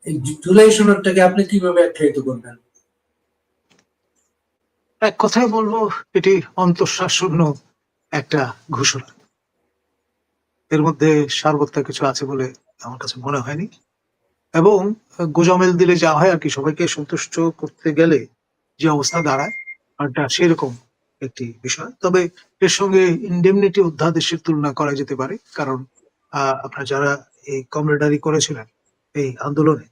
এই জুলাই সনদটাকে আপনি কিভাবে আখ্যায়িত করবেন? এক কথায় বলবো, এটি অন্তঃসারশূন্য একটা ঘোষণা। এর মধ্যে সারবত্তা কিছু আছে বলে আমার কাছে মনে হয়নি। এবং গোজামিল দিলে যা হয় আর কি, সবাইকে সন্তুষ্ট করতে গেলে যে অবস্থা দাঁড়ায়, এটা সেরকম একটি বিষয়। তবে এর সঙ্গে ইন্ডেমনিটি অধ্যাদেশের তুলনা করা যেতে পারে, কারণ আপনার যারা এই কমরেডারি করেছিলেন এই আন্দোলনে,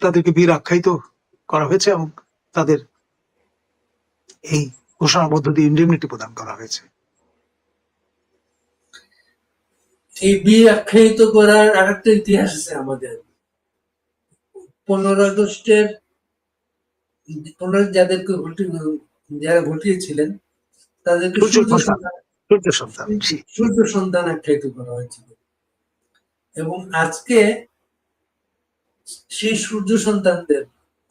তাদেরকে বীর আখ্যায়িত করা হয়েছে এবং তাদের এই ঘোষণার মধ্য দিয়ে ইন্ডেমনিটি প্রদান করা হয়েছে। এই বীর আখ্যায়িত করার আরেকটা ইতিহাস আছে আমাদের। 15 আগস্টের যাদেরকে যারা ঘটিয়েছিলেন তাদেরকে সূর্য সন্তান আখ্যায়িত করা হয়েছিল। এবং আজকে সেই সূর্য সন্তানদের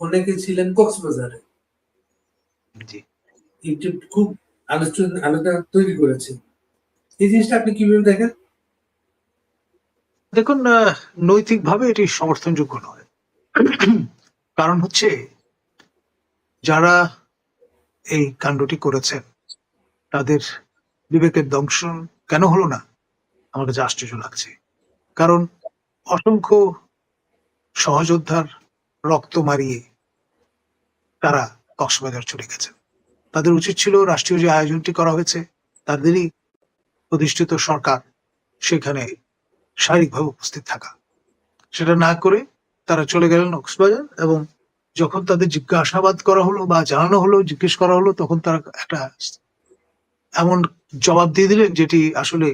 অনেকে ছিলেন কক্সবাজারে। এটি খুব আলোচনা তৈরি করেছে। এই জিনিসটা আপনি কিভাবে দেখেন? দেখুন, নৈতিকভাবে এটি সমর্থনযোগ্য নয়। কারণ হচ্ছে, যারা এই কাণ্ডটি করেছেন তাদের বিবেকের দংশন কেন হলো না আমার কাছে আশ্চর্য লাগছে। কারণ অসংখ্য সহযোদ্ধার রক্ত মারিয়ে তারা কক্সবাজার চলে গেছেন। তাদের উচিত ছিল রাষ্ট্রীয় যে আয়োজনটি করা হয়েছে, তাদেরই প্রতিষ্ঠিত সরকার সেখানে শারীরিকভাবে উপস্থিত থাকা। সেটা না করে তারা চলে গেলেন কক্সবাজার, এবং যখন তাদের জিজ্ঞাসাবাদ করা হলো বা জানানো হলো, জিজ্ঞেস করা হলো, তখন তারা একটা এমন জবাব দিয়ে দিলেন যেটি আসলে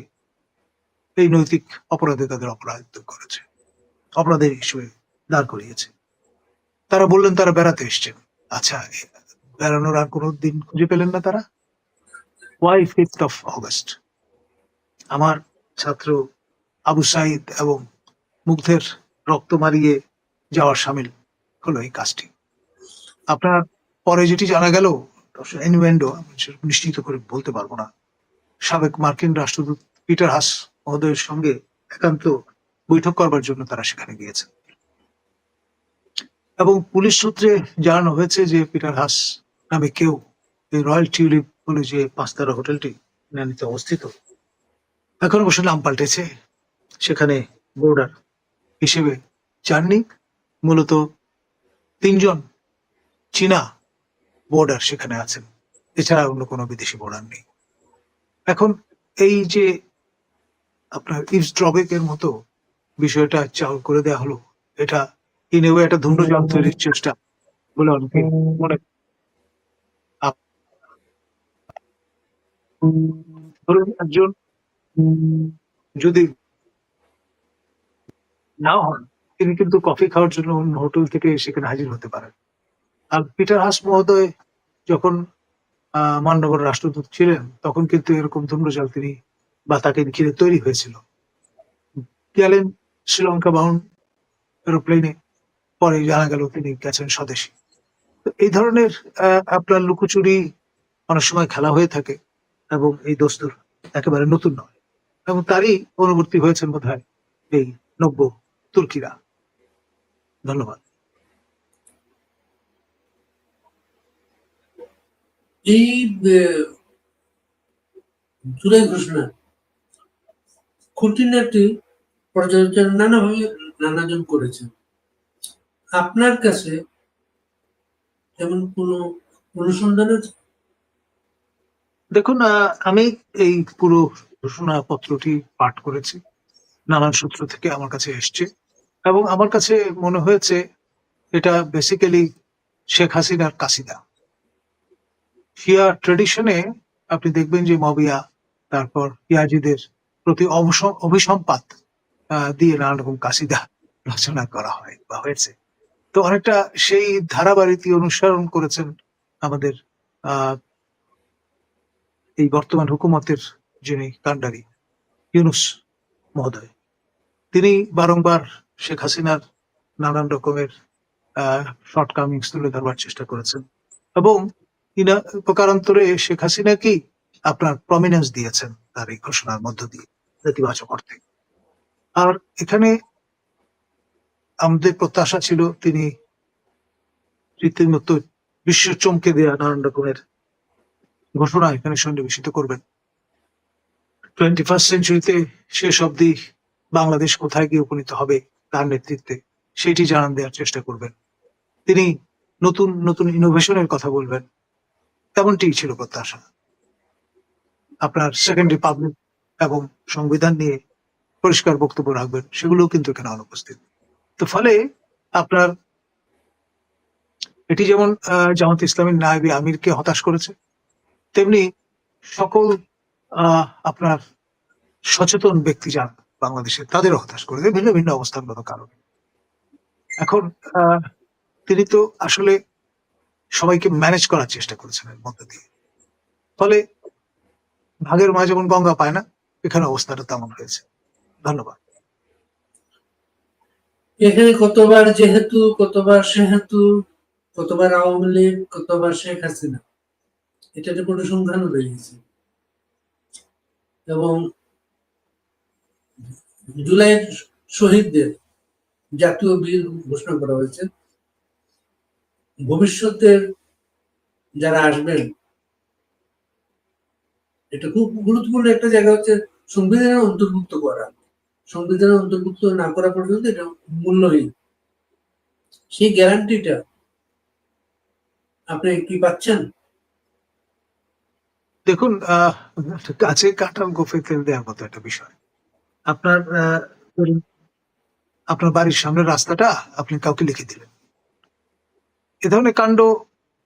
এই নৈতিক অপরাধে তাদের অপরাধিত করেছে, অপরাধের হিসেবে দাঁড় করিয়েছে। তারা বললেন তারা বেড়াতে এসছেন। আচ্ছা, বেড়ানোর আর কোনো দিন খুঁজে পেলেন না তারা? Why 5th of August? আমার ছাত্র আবু সাইদ এবং মুগ্ধের রক্ত মারিয়ে যাওয়ার সামিল হলো এই কাজটি। আপনার পরে যেটি জানা গেল, ইনভেন্ডো, নিশ্চিত করে বলতে পারবো না, সাবেক মার্কিন রাষ্ট্রদূত পিটার হাস মহোদয়ের সঙ্গে একান্ত বৈঠক করবার জন্য তারা সেখানে গিয়েছেন। এবং পুলিশ সূত্রে জানানো হয়েছে যে পিটার হাস নামে কেউ এই রয়্যাল টিউলিপ বলে যে 5 তারা হোটেলটি নানিতে অবস্থিত, এখন অবশ্য নাম পাল্টেছে, সেখানে বোর্ডার হিসেবে যাননি, মূলত 3জন চীনা বোর্ডার সেখানে আছেন, এছাড়া অন্য কোনো বিদেশি বোর্ডার নেই। এখন এই যে আপনার ইভসড্রপিং মতো বিষয়টা চাল করে দেওয়া হলো, এটা ইনেও একটা ধূম্রজাল তৈরির চেষ্টা বলে অনেকে মনে। ধরুন, একজন যদি না হন, তিনি কিন্তু কফি খাওয়ার জন্য অন্য হোটেল থেকে সেখানে হাজির হতে পারেন। আর পিটার হাস মহোদয় যখন মান্যবর রাষ্ট্রদূত ছিলেন, তখন কিন্তু এরকম ধূম্রজাল তিনি বা তাকে ঘিরে তৈরি হয়েছিল। গেলেন শ্রীলঙ্কা বাউন্ড এরোপ্লেনে, পরে জানা গেল তিনি গেছেন স্বদেশী। তো এই ধরনের আপনার লুকোচুরি অনেক সময় খেলা হয়ে থাকে, এবং এই দস্তুর একেবারে নতুন নয়, এবং তারই অনুবর্তী হয়েছেন বোধহয় এই নব্য তুর্কিরা। ধন্যবাদ। এই জুলাই ঘোষণা খুঁটিনাটি পর্যালোচনা নানাভাবে নানাজন করেছেন। আপনার কাছে যেমন কোনো অনুসন্ধান আছে? দেখুন, আমি এই পুরো ঘোষণাপত্রটি পাঠ করেছি, নানান সূত্র থেকে আমার কাছে এসছে, এবং আমার কাছে মনে হয়েছে এটা বেসিক্যালি শেখ হাসিনার কাসিদা। শিয়া ট্রেডিশনে আপনি দেখবেন যে মবিয়া, তারপর পিয়াজিদের প্রতি অভিসম্পাত দিয়ে নানা রকম কাসিদা রচনা করা হয় বা হয়েছে। তো অনেকটা সেই ধারাবাহিকই অনুসরণ করেছেন আমাদের এই বর্তমান হুকুমতের যিনি কান্ডারি ইউনূস মহোদয়। তিনি বারংবার শেখ হাসিনার নানান রকমের শর্টকামিংস তুলে ধরবার চেষ্টা করেছেন, এবং প্রকারান্তরে শেখ হাসিনাকেই আপনার প্রমিনেন্স দিয়েছেন তার এই ঘোষণার মধ্য দিয়ে নেতিবাচক অর্থে। আর এখানে আমাদের প্রত্যাশা ছিল তিনি রীতিমতো বিশ্ব চমকে দেওয়া নানান রকমের ঘোষণা এখানে সন্নিবেশিত করবেন। 21st সেঞ্চুরিতে শেষ অবধি বাংলাদেশ কোথায় গিয়ে উপনীত হবে তার নেতৃত্বে সেটি জানান দেওয়ার চেষ্টা করবেন। তিনি নতুন নতুন ইনোভেশনের কথা বলবেন, তেমনটিই ছিল প্রত্যাশা। আপনার সেকেন্ড রিপাবলিক এবং সংবিধান নিয়ে পরিষ্কার বক্তব্য রাখবেন, সেগুলোও কিন্তু এখানে অনুপস্থিত। তো ফলে আপনার এটি যেমন জামাত ইসলামীর নায়েবে আমিরকে হতাশ করেছে, তেমনি সকল আপনার সচেতন ব্যক্তি যান বাংলাদেশে তাদেরও হতাশ করেছে ভিন্ন ভিন্ন অবস্থানগত কারণে। এখন তিনি তো আসলে সবাইকে ম্যানেজ করার চেষ্টা করেছেন এর মধ্যে দিয়ে, ফলে ভাগের মা যেমন গঙ্গা পায় না, এখানে অবস্থাটা তেমন হয়েছে। ধন্যবাদ। এখানে কতবার যেহেতু, কতবার সেহেতু, কতবার আওয়ামী লীগ, কতবার শেখ হাসিনা, এটা একটা পরিসংখ্যান রয়ে গেছে। এবং জুলাই শহীদদের জাতীয় বীর ঘোষণা করা হয়েছে। ভবিষ্যতের যারা আসবেন, এটা খুব গুরুত্বপূর্ণ একটা জায়গা হচ্ছে সংবিধানের অন্তর্ভুক্ত করা। সংবিধানের অন্তর্ভুক্ত না করা পর্যন্ত এটা মূল্যহীন। সেই গ্যারান্টিটা আপনি কি পাচ্ছেন? দেখুন, গাছে কাঁঠাল গোফে তেল দেওয়ার মতো একটা বিষয়। আপনার ধরুন, আপনার বাড়ির সামনের রাস্তাটা আপনি কাউকে লিখে দিলেন। এ ধরনের কাণ্ড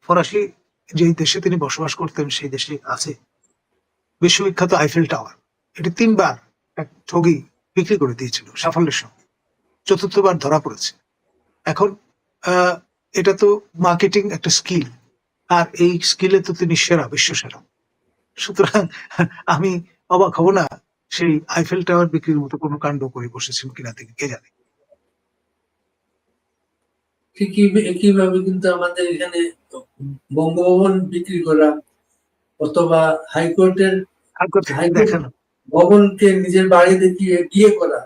ফরাসি যেই দেশে তিনি বসবাস করতেন সেই দেশে আছে। বিশ্ববিখ্যাত আইফেল টাওয়ার, এটি 3বার এক ঠগি বিক্রি করে দিয়েছিল সাফল্যের সঙ্গে, 4র্থবার ধরা পড়েছে। এখন এটা তো মার্কেটিং একটা স্কিল, আর এই স্কিলে তো তিনি সেরা, বিশ্ব সেরা। সুতরাং আমি অবাক হব না সেই আইফেল টাওয়ার বিক্রির মতো কোনো কাণ্ড করে বসেছেন কিনা তিনি কে জানে। একইভাবে কিন্তু আমাদের এখানে বঙ্গভবন বিক্রি করা অথবা হাইকোর্টের দেখানো ভবনকে নিজের বাড়ি দেখিয়ে বিয়ে করা,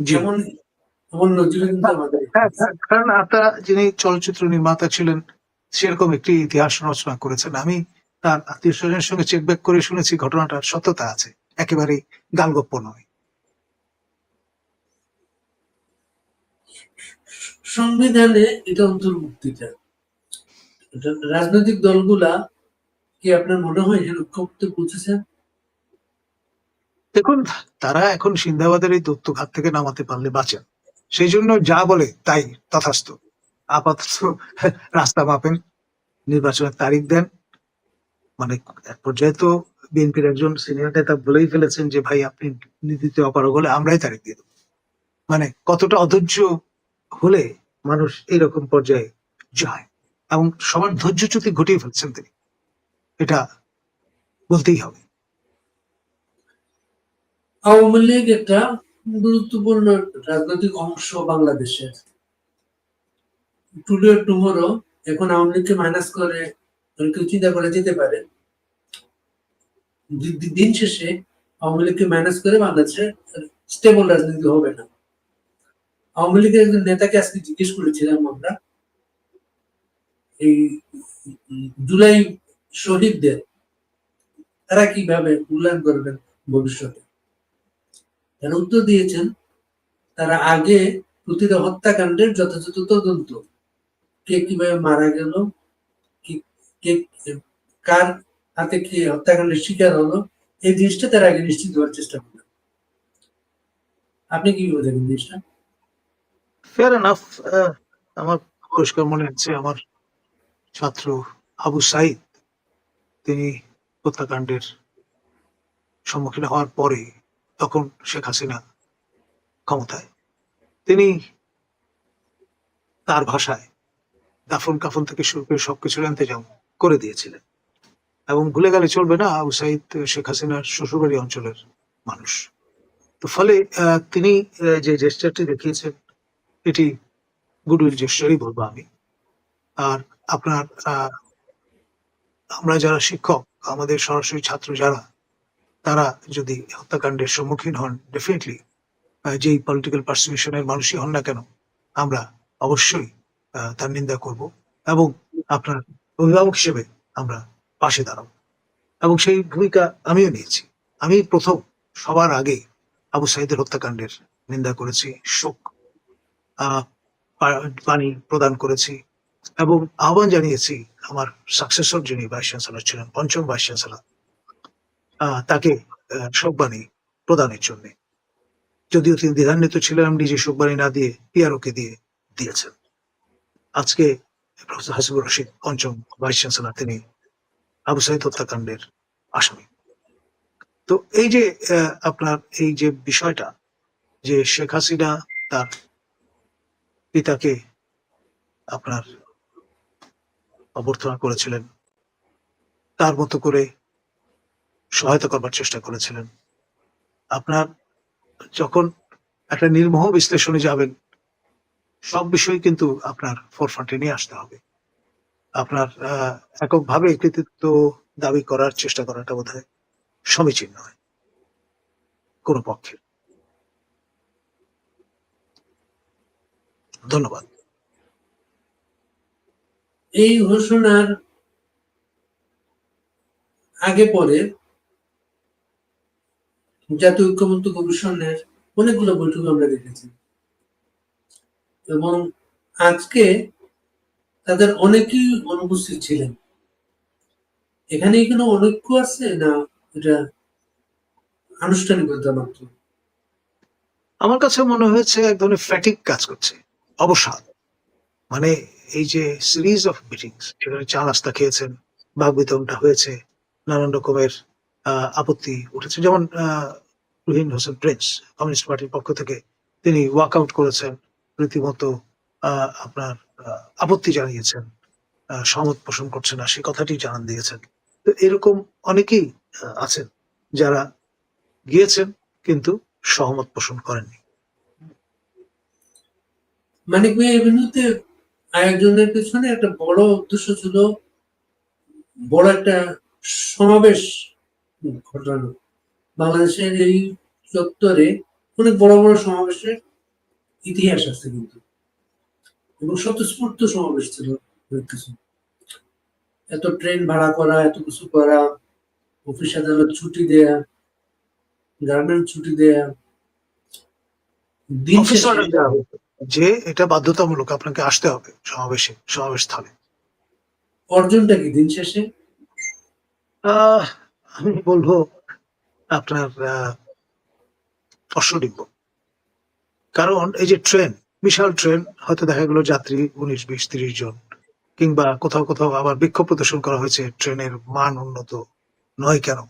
জি। এমন নজির কিন্তু আমাদের। কারণ আপনারা যিনি চলচ্চিত্র নির্মাতা ছিলেন সেরকম একটি ইতিহাস রচনা করেছেন। আমি তার আত্মীয় স্বজনের সঙ্গে চেক ব্যাক করে শুনেছি ঘটনাটার সত্যতা আছে, একেবারেই গালগপ্প নয়। সংবিধানে এটা অন্তর্ভুক্তিটা, রাজনৈতিক দলগুলা কি আপনার মনে হয় যে লক্ষ্য করতে পৌঁছেছেন? দেখুন, তারা এখন সিন্দাবাদের এই দত্তঘাত থেকে নামাতে পারলে বাঁচেন, সেই জন্য যা বলে তাই তথাস্তু। আপাতত রাস্তা মাপেন, নির্বাচনের তারিখ দেন। মানে এক পর্যায়ে তো বিএনপির একজন সিনিয়র নেতা বলেই ফেলেছেন যে ভাই আপনি নীতিতে অপারগ হলে আমরাই তারিখ দিয়ে দেবো। মানে কতটা অধৈর্য হলে মানুষ এইরকম পর্যায়ে যায়, এবং সবার ধৈর্যচ্যুতি ঘটিয়ে ফেলছেন তিনি, এটা বলতেই হবে। আওয়ামী লীগ একটা গুরুত্বপূর্ণ রাজনৈতিক অংশ বাংলাদেশের। টুডে টুমোরো এখন আওয়ামী লীগকে মাইনাস করে কেউ চিন্তা করে যেতে পারে, দিন শেষে আওয়ামী লীগকে মাইনাস করে বাংলাদেশে স্টেবল রাজনীতি হবে না। আওয়ামী লীগের একজন নেতাকে আজকে জিজ্ঞেস করেছিলাম আমরা, এই জুলাই শহীদদের তারা কিভাবে মূল্যায়ন করবেন ভবিষ্যতে। তারা উত্তর দিয়েছেন, তারা আগে প্রতিটা হত্যাকাণ্ডের যথাযথ তদন্ত, কে কিভাবে মারা গেল, কে কার হাতে কে হত্যাকাণ্ডের শিকার হলো, এই জিনিসটা তারা আগে নিশ্চিত হওয়ার চেষ্টা করবেন। আপনি কি বলছেন জিনিসটা? Fair enough. আমার পরিষ্কার মনে হচ্ছে আমার ছাত্র আবু সাইদ, তিনি হত্যাকাণ্ডের সম্মুখীন হওয়ার পরে, তখন শেখ হাসিনা ক্ষমতায়, তিনি তার ভাষায় দাফন কাফন থেকে শুরু করে সবকিছুর ইন্তজাম করে দিয়েছিলেন। এবং ভুলে গেলে চলবে না, আবু সাইদ শেখ হাসিনার শ্বশুরবাড়ি অঞ্চলের মানুষ। তো ফলে তিনি যে জেস্টারটি দেখিয়েছেন এটি গুডউইল জেস্টারই বলবো আমি। আর আপনার আমরা যারা শিক্ষক, আমাদের সরাসরি ছাত্র যারা, তারা যদি হত্যাকাণ্ডের সম্মুখীন হন, ডেফিনেটলি যেই পলিটিক্যাল পার্সিকিউশনের মানুষই হন না কেন, আমরা অবশ্যই তার নিন্দা করব এবং আপনার অভিভাবক হিসেবে আমরা পাশে দাঁড়াবো, এবং সেই ভূমিকা আমিও নিয়েছি। আমি প্রথম সবার আগে আবু সাইদের হত্যাকাণ্ডের নিন্দা করেছি, শোক বাণী প্রদান করেছি এবং আহ্বান জানিয়েছি আমার সাকসেসর যিনি ভাইস চ্যান্সেলর ছিলেন, পঞ্চম ভাইস চ্যান্সেলর, তাকে শোকবাণী প্রদানের জন্য। যদিও তিনি দ্বিধান্বিত ছিলেন, আমি নিজে শোকবাণী না দিয়ে পিআরওকে দিয়েছেন। আজকে প্রফেসর হাসিবুর রশিদ পঞ্চম ভাইস চ্যান্সেলর, তিনি আবু সাইদ হত্যাকাণ্ডের আসামি। তো এই যে আপনার এই যে বিষয়টা, যে শেখ হাসিনা তার পিতাকে আপনার অভ্যর্থনা করেছিলেন, তার মতো করে সহায়তা করবার চেষ্টা করেছিলেন। আপনার যখন একটা নির্মোহ বিশ্লেষণে যাবেন, সব বিষয় কিন্তু আপনার ফোরফ্রন্টে নিয়ে আসতে হবে। আপনার এককভাবে কৃতিত্ব দাবি করার চেষ্টা করাটা বোধহয় সমীচীন নয় কোনো পক্ষের। ধন্যবাদ। এই ঘোষণার আগে পরে জাতীয় ঐক্যমত্য কমিশনের অনেকগুলো বৈঠক আমরা দেখেছি, এবং আজকে তাদের অনেকেই অনুপস্থিত ছিলেন। এখানে কোনো অনৈক্য আছে না এটা আনুষ্ঠানিকতা মাত্র? আমার কাছে মনে হয়েছে এক ধরনের ফ্যাটিক কাজ করছে, অবসাদ। মানে এই যে সিরিজ অফ মিটিংস, যেখানে চা নাস্তা খেয়েছেন, ভাগ বিতরণটা হয়েছে, নানান রকমের আপত্তি উঠেছে, যেমন রুহিন হোসেন প্রিন্স কমিউনিস্ট পার্টির পক্ষ থেকে তিনি ওয়াক আউট করেছেন, রীতিমতো আপনার আপত্তি জানিয়েছেন, সহমত পোষণ করছেন না, সে কথাটি জানান দিয়েছেন। তো এরকম অনেকেই আছেন যারা গিয়েছেন কিন্তু সহমত পোষণ করেননি। মানিক ভাই, এর বিরুদ্ধে আয়োজনের পেছনে একটা বড় উদ্দেশ্য ছিল, বড় একটা সমাবেশ ঘটানো। বাংলাদেশের এই চত্বরে অনেক বড় বড় সমাবেশের ইতিহাস আছে কিন্তু, এবং স্বতঃস্ফূর্ত সমাবেশ ছিল কিছু। এত ট্রেন ভাড়া করা, এত কিছু করা, অফিস আদালত ছুটি দেয়া, গার্মেন্ট ছুটি দেয়া, দিন অফিস শেষে অর্ডার দেওয়া হতো যে এটা বাধ্যতামূলক, আপনাকে আসতে হবে সমাবেশ স্থলে। অর্জনটা কি দিন শেষে? আমি বলবো আপনার অশ্বডিম্ব। কারণ এই যে ট্রেন, বিশাল ট্রেন, হয়তো দেখা গেল যাত্রী 19, 20, 30 জন, কিংবা কোথাও কোথাও আবার বিক্ষোভ প্রদর্শন করা হয়েছে, ট্রেনের মান উন্নত নয় কেন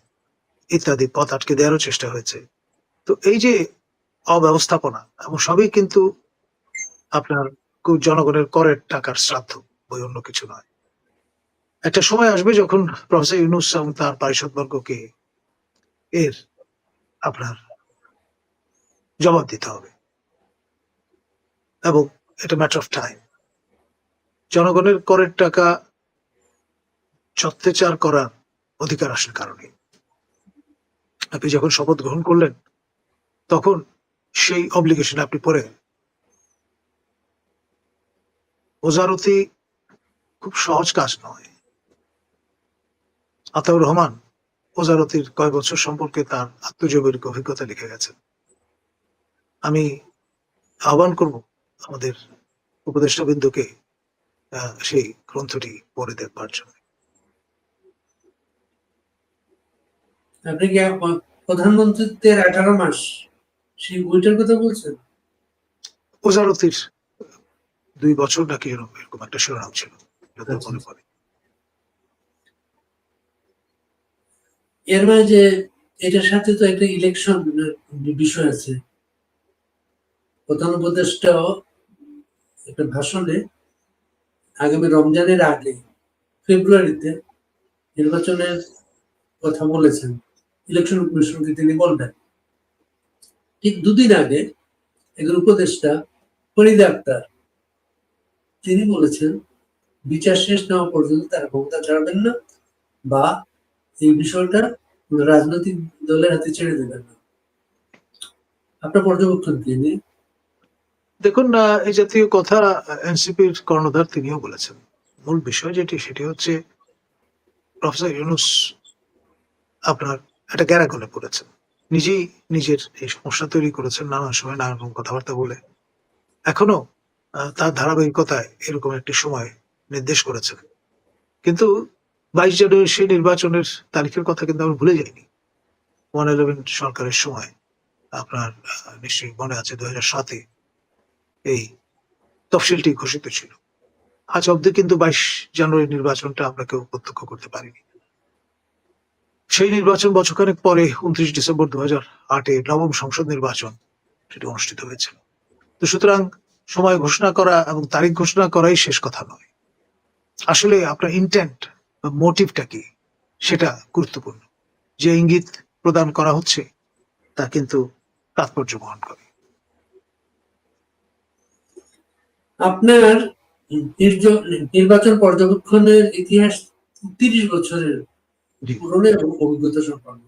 ইত্যাদি, পথ আটকে দেওয়ারও চেষ্টা হয়েছে। তো এই যে অব্যবস্থাপনা, এবং সবই কিন্তু আপনার জনগণের করের টাকার শ্রাদ্ধ, বই অন্য কিছু নয়। একটা সময় আসবে যখন প্রফেসর ইউনূস এবং তার পারিষদবর্গকে এর আপনার জবাব দিতে হবে, এবং এটা ম্যাটার অফ টাইম। জনগণের করের টাকা ছত্রচার করার অধিকার আসার কারণে আপনি যখন শপথ গ্রহণ করলেন, তখন সেই অব্লিগেশন আপনি পড়ে গেলেন। ওজারতি খুব সহজ কাজ নয়। আতাউর রহমান ওজারতির কয়েক বছর সম্পর্কে তার আত্মজীবনীর অভিজ্ঞতা লিখে গেছেন। আমি আহ্বান করব আমাদের উপদেষ্টাবৃন্দকে সেই গ্রন্থটি পড়ে দেখবার জন্য। আপনি কি প্রধানমন্ত্রীত্বের 18 মাস সেই বইটার কথা বলছেন? ওজারতির 2 বছর নাকি এরকম একটা শিরোনাম ছিল, যদি আচ্ছা। মনে পড়ে। এর মাঝে এটার সাথে তো একটা ইলেকশন বিষয় আছে। প্রধান উপদেষ্টাও একটা ভাষণে আগামী রমজানের আগে ফেব্রুয়ারিতে নির্বাচনের কথা বলেছেন, ইলেকশন কমিশনকে তিনি বলবেন। ঠিক দুদিন আগে একজন উপদেষ্টা ফরিদা আক্তার, তিনি বলেছেন বিচার শেষ না হওয়া পর্যন্ত তারা ক্ষমতা ছাড়বেন না, বা এই বিষয়টা রাজনৈতিক দলের হাতে ছেড়ে দেবেন না। আপনার পর্যবেক্ষণ কি নিয়ে? দেখুন, এই জাতীয় কথা এনসিপির কর্ণধার তিনিও বলেছেন। মূল বিষয় সেটি হচ্ছে প্রফেসর ইউনূস আপনার একটা গ্যারাগলে পড়েছেন। নিজেই নিজের এই সমস্যা তৈরি করেছেন নানান সময় নানান রকম কথাবার্তা বলে। এখনো তার ধারাবাহিকতায় এরকম একটি সময় নির্দেশ করেছেন। কিন্তু 22 জানুয়ারি সেই নির্বাচনের তারিখের কথা কিন্তু আমরা ভুলে যাইনি। 111 সরকারের সময় আপনার নিশ্চয়ই মনে আছে 2007-এ এই তফসিলটি ঘোষিত ছিল। আজ অব্দি কিন্তু 22 জানুয়ারি নির্বাচনটা আমরা কেউ প্রত্যক্ষ করতে পারিনি। সেই নির্বাচন বছরখানেক পরে 29 ডিসেম্বর 2008-এ নবম সংসদ নির্বাচন সেটি অনুষ্ঠিত হয়েছিল। তো সুতরাং সময় ঘোষণা করা এবং তারিখ ঘোষণা করাই শেষ কথা নয়। আসলে আপনার ইন্টেন্ট বা মোটিভটা কি সেটা গুরুত্বপূর্ণ। যে ইঙ্গিত প্রদান করা হচ্ছে তা কিন্তু তাৎপর্য বহন করে। আপনার নির্বাচন পর্যবেক্ষণের ইতিহাস 30 বছরের জি। পুরনো এবং অভিজ্ঞতা সম্পন্ন।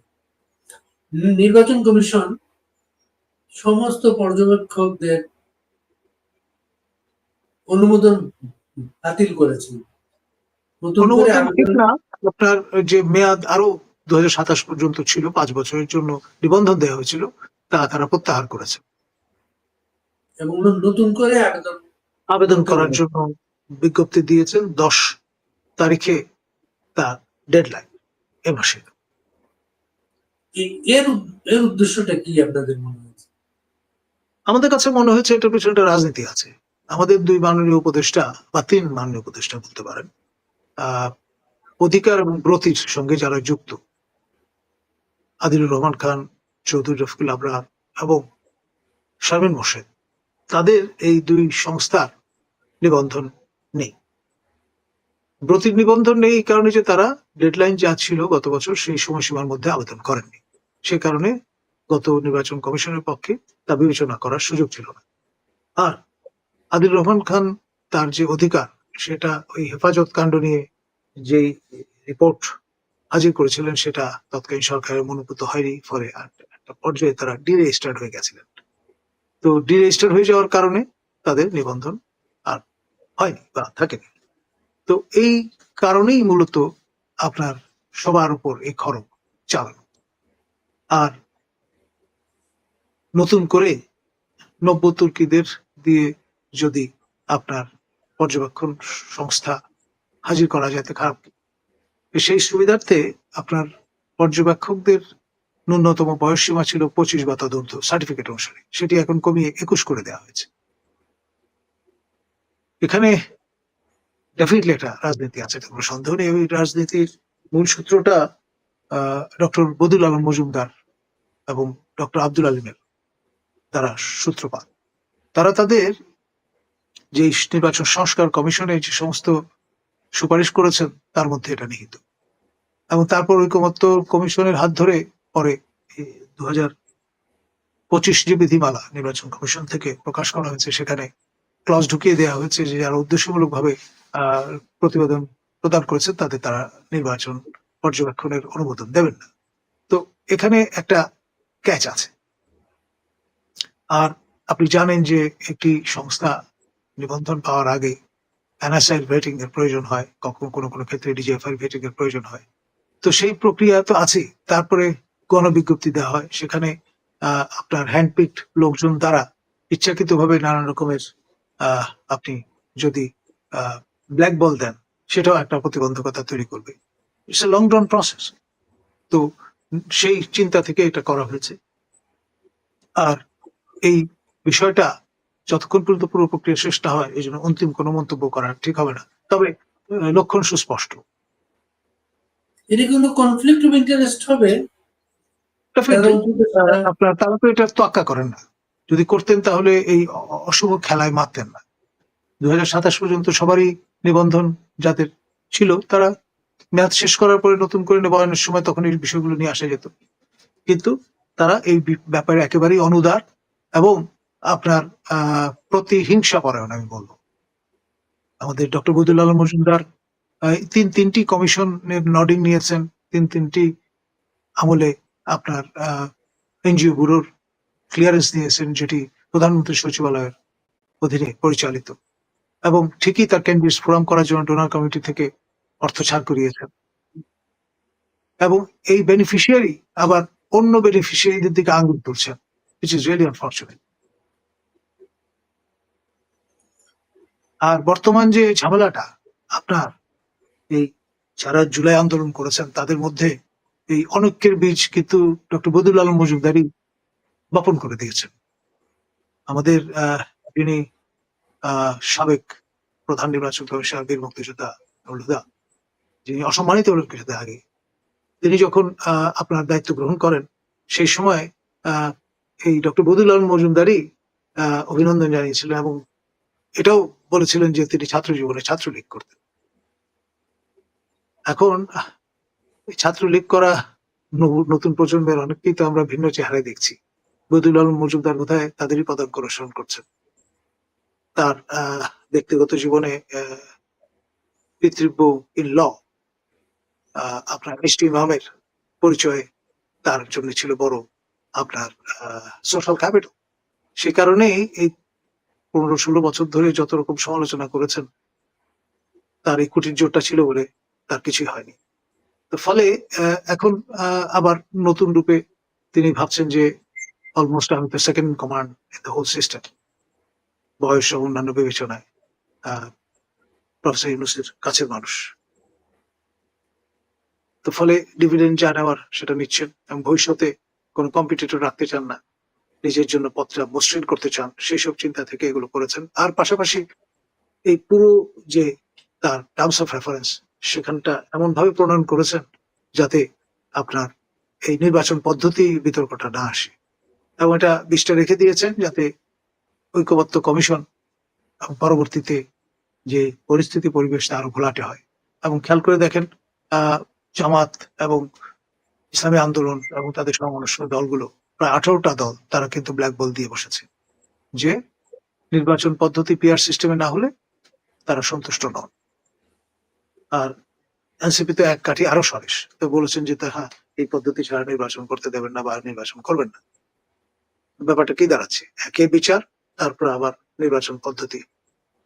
নির্বাচন কমিশন সমস্ত পর্যবেক্ষকদের অনুমোদন বাতিল করেছে। নতুন করে অনুমোদন ঠিক আবেদন না, আপনার যে মেয়াদ আরো 2027 পর্যন্ত ছিল, 5 বছরের জন্য নিবন্ধন দেওয়া হয়েছিল, তা তারা প্রত্যাহার করেছে। এবং নতুন করে আবেদন করার জন্য বিজ্ঞপ্তি দিয়েছেন 10 তারিখে তার ডেডলাইন এ মাসে। এর এর উদ্দেশ্যটা কি আপনাদের মনে হয়েছে? আমাদের কাছে মনে হয়েছে এটার পিছনে একটা রাজনীতি আছে। আমাদের 2 মাননীয় উপদেষ্টা বা 3 মাননীয় উপদেষ্টা বলতে পারেন, অধিকার এবং ব্রতির সঙ্গে যারা যুক্ত, আদিলুর রহমান খান, চৌধুরী রফিকুল আবরার এবং শারমিন মোর্শেদ, তাদের এই 2 সংস্থার নিবন্ধন নেই। ব্রতির নিবন্ধন নেই এই কারণে যে তারা ডেডলাইন যা ছিল গত বছর সেই সময়সীমার মধ্যে আবেদন করেননি। সে কারণে গত নির্বাচন কমিশনের পক্ষে তা বিবেচনা করার সুযোগ ছিল না। আর আদিল রহমান খান তার যে অধিকার সেটা ওই হেফাজত কাণ্ড নিয়ে যেই রিপোর্ট হাজির করেছিলেন সেটা তৎকালীন সরকারের মনোভূত হয়নি, ফলে একটা পর্যায়ে তারা ডিরেজিস্টার্ড হয়ে গেছিলেন। তো ডিরেজিস্টার্ড হয়ে যাওয়ার কারণে তাদের নিবন্ধন আর হয়নি বা থাকেনি। তো এই কারণেই মূলত আপনার সবার উপর এই খরচ চালানো। আর নতুন করে নব্য তুর্কিদের দিয়ে যদি আপনার পর্যবেক্ষণ সংস্থা হাজির করা যায় তো খারাপ। সেই সুবিধার্থে আপনার পর্যবেক্ষকদের ন্যূনতম বয়সসীমা ছিল 25 বা তদূর্ধ্ব সার্টিফিকেট অনুসারে, সেটি এখন কমিয়ে 21 করে দেওয়া হয়েছে। এখানে ডেফিনেটলি একটা রাজনীতি আছে, কোনো সন্দেহ নেই। ওই রাজনীতির মূল সূত্রটা ডক্টর বদিউল আলম মজুমদার এবং ডক্টর আব্দুল আলিমের দ্বারা সূত্রপাত। তারা তাদের যে নির্বাচন সংস্কার কমিশনে যে সমস্ত সুপারিশ করেছেন তার মধ্যে এটা নিহিত, এবং তারপর ঐকমত্য কমিশনের হাত ধরে পরে 2025 যে বিধিমালা নির্বাচন কমিশন থেকে প্রকাশ করা হয়েছে সেখানে ক্লজ ঢুকিয়ে দেওয়া হয়েছে যে যারা উদ্দেশ্যমূলক ভাবে প্রতিবেদন প্রদান করেছে তাদের তারা নির্বাচন পর্যবেক্ষণের অনুমোদন দেবেন না। তো এখানে একটা ক্যাচ আছে। আর আপনি জানেন যে একটি সংস্থা নিবন্ধন পাওয়ার আগে এনএসআই ভেটিং এর প্রয়োজন হয়, কখনো কোনো কোনো ক্ষেত্রে ডিজিএফআই ভেটিং এর প্রয়োজন হয়। তো সেই প্রক্রিয়া তো আছে। তারপরে গণবিজ্ঞপ্তি দেওয়া হয়, সেখানে আপনার হ্যান্ডপিকড লোকজন দ্বারা ইচ্ছাকৃতভাবে নানান রকমের আপনি যদি ব্ল্যাক বল দেন সেটাও একটা প্রতিবন্ধকতা তৈরি করবে। It's a long run process. তো সেই চিন্তা থেকে এটা করা হয়েছে। আর এই বিষয়টা যতক্ষণ পর্যন্ত পুরো প্রক্রিয়া শেষ না হয় এই জন্য অন্তিম কোনো মন্তব্য করা ঠিক হবে না। তবে লক্ষণ সুস্পষ্ট। এটা কিন্তু কনফ্লিক্ট অফ ইন্টারেস্ট হবে। আপনার তারা তো এটা তোয়াক্কা করেন না। যদি করতেন তাহলে এই অশুভ খেলায় মারতেন না। 2027 পর্যন্ত সবারই নিবন্ধন যাদের ছিল তারা মেয়াদ শেষ করার পরে নতুন করে নবায়নের সময় তখন এই বিষয়গুলো নিয়ে আসা যেত। কিন্তু তারা এই ব্যাপারে একেবারেই অনুদার এবং আপনার প্রতিহিংসা পরায়ণ আমি বলবো। আমাদের ডক্টর বদিউল আলম মজুমদার তিনটি কমিশনের নডিং নিয়েছেন, তিনটি আমলে আপনার এনজিও ব্যুরোর ক্লিয়ারেন্স নিয়েছেন, যেটি প্রধানমন্ত্রী সচিবালয়ের অধীনে পরিচালিত, এবং ঠিকই তার ক্যান্ডিডেটস ফোরাম করার জন্য ডোনার কমিটি থেকে অর্থ ছাড় করিয়েছেন, এবং এই বেনিফিশিয়ারি আবার অন্য বেনিফিশিয়ারিদের দিকে আঙুল তুলছেন, which is really unfortunate. আর বর্তমান যে ঝামেলাটা, আপনার এই যারা জুলাই আন্দোলন করেছেন তাদের মধ্যে এই অনৈক্যের বীজ কিন্তু ডক্টর বদিউল আলম মজুমদারি বপন করে দিয়েছেন। আমাদের যিনি সাবেক প্রধান নির্বাচন কমিশনার বীর মুক্তিযোদ্ধা নুরুল, যিনি অসম্মানিত হলেন কিছুদিন আগে, তিনি যখন আপনার দায়িত্ব গ্রহণ করেন সেই সময় এই ডক্টর বদিউল আলম মজুমদারি অভিনন্দন জানিয়েছিলেন এবং এটাও বলেছিলেন যে তিনি ছাত্র জীবনে ছাত্রলীগ করতেন। এখন ছাত্রলীগ করা নতুন প্রজন্মের অনেককেই তো আমরা ভিন্ন চেহারায় দেখছি। বদিউল আলম মজুমদার বোধহয় তাদেরই পদাঙ্ক অনুসরণ করছেন। তার ব্যক্তিগত জীবনে পিতৃব্য ইন ল আপনার মিষ্টি ইমামের পরিচয় তার জন্য ছিল বড় আপনার সোশ্যাল ক্যাপিটাল। সে কারণেই এই 15-16 বছর ধরে যত রকম সমালোচনা করেছেন, তার এই কুটির জোরটা ছিল বলে তার কিছুই হয়নি। তো ফলে এখন আবার নতুন রূপে তিনি ভাবছেন যে অলমোস্ট আমি তো second in command in the whole system, বয়স ও অন্যান্য বিবেচনায় প্রফেসর ইউনূসের কাছের মানুষ। তো ফলে ডিভিডেন্ড যা নেওয়ার সেটা নিচ্ছেন এবং ভবিষ্যতে কোনো কম্পিটিটর রাখতে চান না, নিজের জন্য পথটা মসৃণ করতে চান, সেই সব চিন্তা থেকে এগুলো করেছেন। আর পাশাপাশি এই পুরো যে তার টার্মস অফ রেফারেন্স সেখানটা এমন ভাবে প্রণয়ন করেছেন যাতে আপনার এই নির্বাচন পদ্ধতি বিতর্কটা না আসে, এবং এটা বিষটা রেখে দিয়েছেন যাতে ঐক্যবদ্ধ কমিশন পরবর্তীতে যে পরিস্থিতি পরিবেশটা আরো ঘোলাটে হয়। এবং খেয়াল করে দেখেন জামাত এবং ইসলামী আন্দোলন এবং তাদের সংগঠন দলগুলো প্রায় 18টা দল তারা কিন্তু ব্ল্যাক বল দিয়ে বসেছে যে নির্বাচন পদ্ধতি পিআর সিস্টেমে না হলে তারা সন্তুষ্ট নন। আর এনসিপি তো এক কাঠি আরো সরেস, তো বলেছেন যে হ্যাঁ এই পদ্ধতি ছাড়া নির্বাচন করতে দেবেন না বা নির্বাচন করবেন না। ব্যাপারটা কি দাঁড়াচ্ছে? একই বিচার, তারপর আবার নির্বাচন পদ্ধতি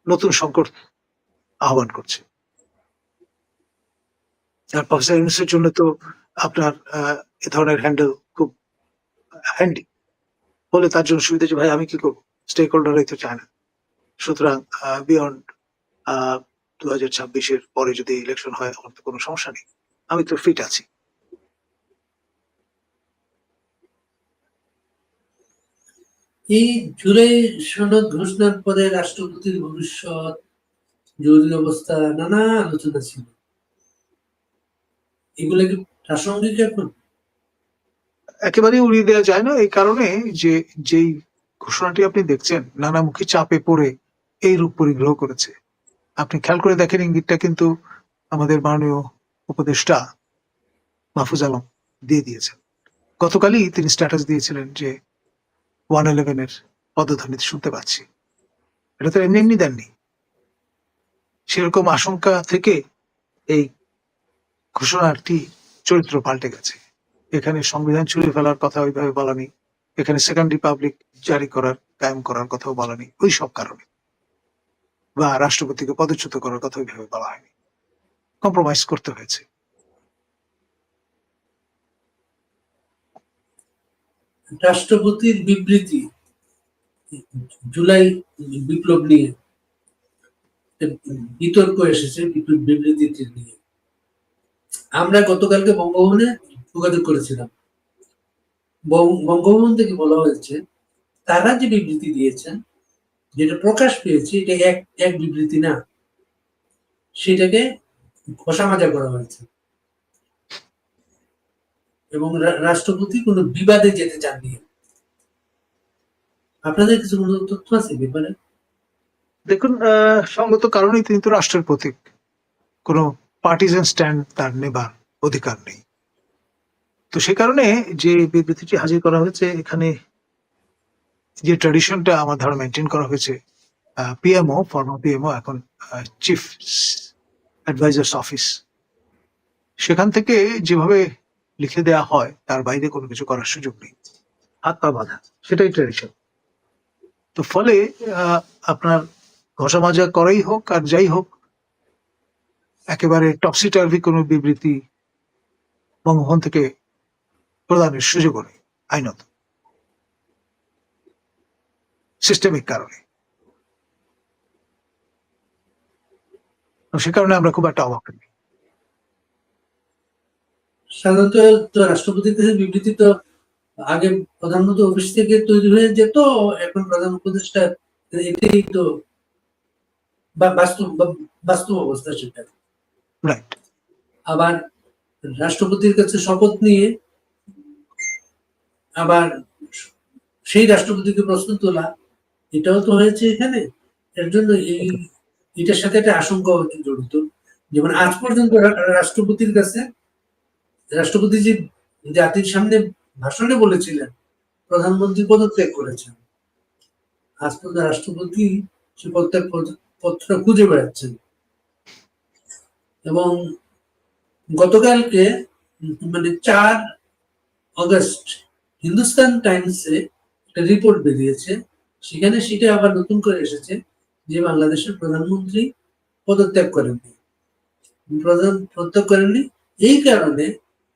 নতুন সংকট আহ্বান করছে। আর প্রফেসর ইউনূসের জন্য তো আপনার এ ধরনের হ্যান্ডেল খুব হ্যান্ডি, বলে তার জন্য সুবিধা যে ভাই আমি কি করবো, স্টেক হোল্ডারই তো চায় না। সুতরাং বিয়ন্ড 2026-এর পরে যদি ইলেকশন হয় আমার তো কোনো সমস্যা নেই, আমি তো ফিট আছি। এই জুলাই সনদ ঘোষণার পরে রাষ্ট্রপতির ভবিষ্যৎ, জরুরি অবস্থা, নানা আলোচনা ছিল, এগুলো কি প্রাসঙ্গিক এখন? একেবারেই উড়িয়ে দেওয়া যায় না, এই কারণে যে যেই ঘোষণাটি আপনি দেখছেন নানামুখী চাপে পড়ে এই রূপ পরিগ্রহ করেছে। আপনি খেয়াল করে দেখেন ইঙ্গিতটা কিন্তু আমাদের মাননীয় উপদেষ্টা মাহফুজ আলম দিয়ে দিয়েছেন। গতকালই তিনি স্ট্যাটাস দিয়েছিলেন যে 111-এর পদধ্বনি শুনতে পাচ্ছি। এটা তো এমনি এমনি দেননি, সেরকম আশঙ্কা থেকে এই ঘোষণাটি চরিত্র পাল্টে গেছে। এখানে সংবিধান ছুঁড়ে ফেলার কথা ওইভাবে বলা নেই, এখানে সেকেন্ড রিপাবলিক জারি করার কায়েম করার কথাও বলা নেই ওই সব কারণে, বা রাষ্ট্রপতিকে পদচ্যুত করার কথা ওইভাবে বলা হয়নি, কম্প্রোমাইজ করতে হয়েছে। রাষ্ট্রপতির বিবৃতি জুলাই বিপ্লব নিয়ে বিতর্ক এসেছে, বিবৃতিটি নিয়ে। আমরা গতকালকে বঙ্গভবনে যোগাযোগ করেছিলাম, বঙ্গভবন থেকে বলা হয়েছে তারা যে বিবৃতি দিয়েছেন, যেটা প্রকাশ পেয়েছে, এটা এক বিবৃতি না, সেটাকে খোসামাজা করা হয়েছে এবং রাষ্ট্রপতি কোনো বিবাদে যেতে চাননি। আপনাদের কিছু কোনো তথ্য আছে ব্যাপারে? দেখুন, সঙ্গত কারণেই তিনি তো রাষ্ট্রের প্রতীক, কোনো পার্টিজান স্ট্যান্ড তার নেবার অধিকার নেই। তো সে কারণে যে বিবৃতিটি হাজির করা হয়েছে, এখানে যে ট্র্যাডিশনটা আমার ধারণা মেনটেন করা হয়েছে, পিএমও, ফর্মার পিএমও, এখন চিফ অ্যাডভাইজার্স অফিস, সেখান থেকে যেভাবে লিখে দেওয়া হয় তার বাইরে কোনো কিছু করার সুযোগ নেই, হাত পা বাঁধা, সেটাই ট্র্যাডিশন। তো ফলে আপনার ঘষা মাজা করাই হোক আর যাই হোক, একেবারে টপসি টার্ভি কোনো বিবৃতি বঙ্গভবন থেকে প্রদানের সুযোগ নেই আইনত, সিস্টেমিক কারণে। সে কারণে আমরা খুব একটা অবাক নেই। সাধারণত তো রাষ্ট্রপতির কাছে বিবৃতি তো আগে প্রধানমন্ত্রী অফিস থেকে তৈরি হয়ে যেত, এখন প্রধান উপদেষ্টা, এটাই তো বাস্তব অবস্থা সেটা। রাইট। আবার রাষ্ট্রপতির কাছে শপথ নিয়ে আবার সেই রাষ্ট্রপতিকে প্রশ্ন তোলা, এটাও তো হয়েছে এখানে। এর জন্য এটার সাথে একটা আশঙ্কা জড়িত। যেমন আজ পর্যন্ত রাষ্ট্রপতির কাছে, রাষ্ট্রপতি যে জাতির সামনে ভাষণে বলেছিলেন প্রধানমন্ত্রী পদত্যাগ করেছেন, আজ পর্যন্ত রাষ্ট্রপতি সে পদত্যাগ পত্রটা খুঁজে বেড়াচ্ছেন। এবং গতকালকে মানে 4 অগস্ট হিন্দুস্তান টাইমসে একটা রিপোর্ট বেরিয়েছে, সেখানে সেটা আবার নতুন করে এসেছে যে বাংলাদেশের প্রধানমন্ত্রী পদত্যাগ করেননি। এই কারণে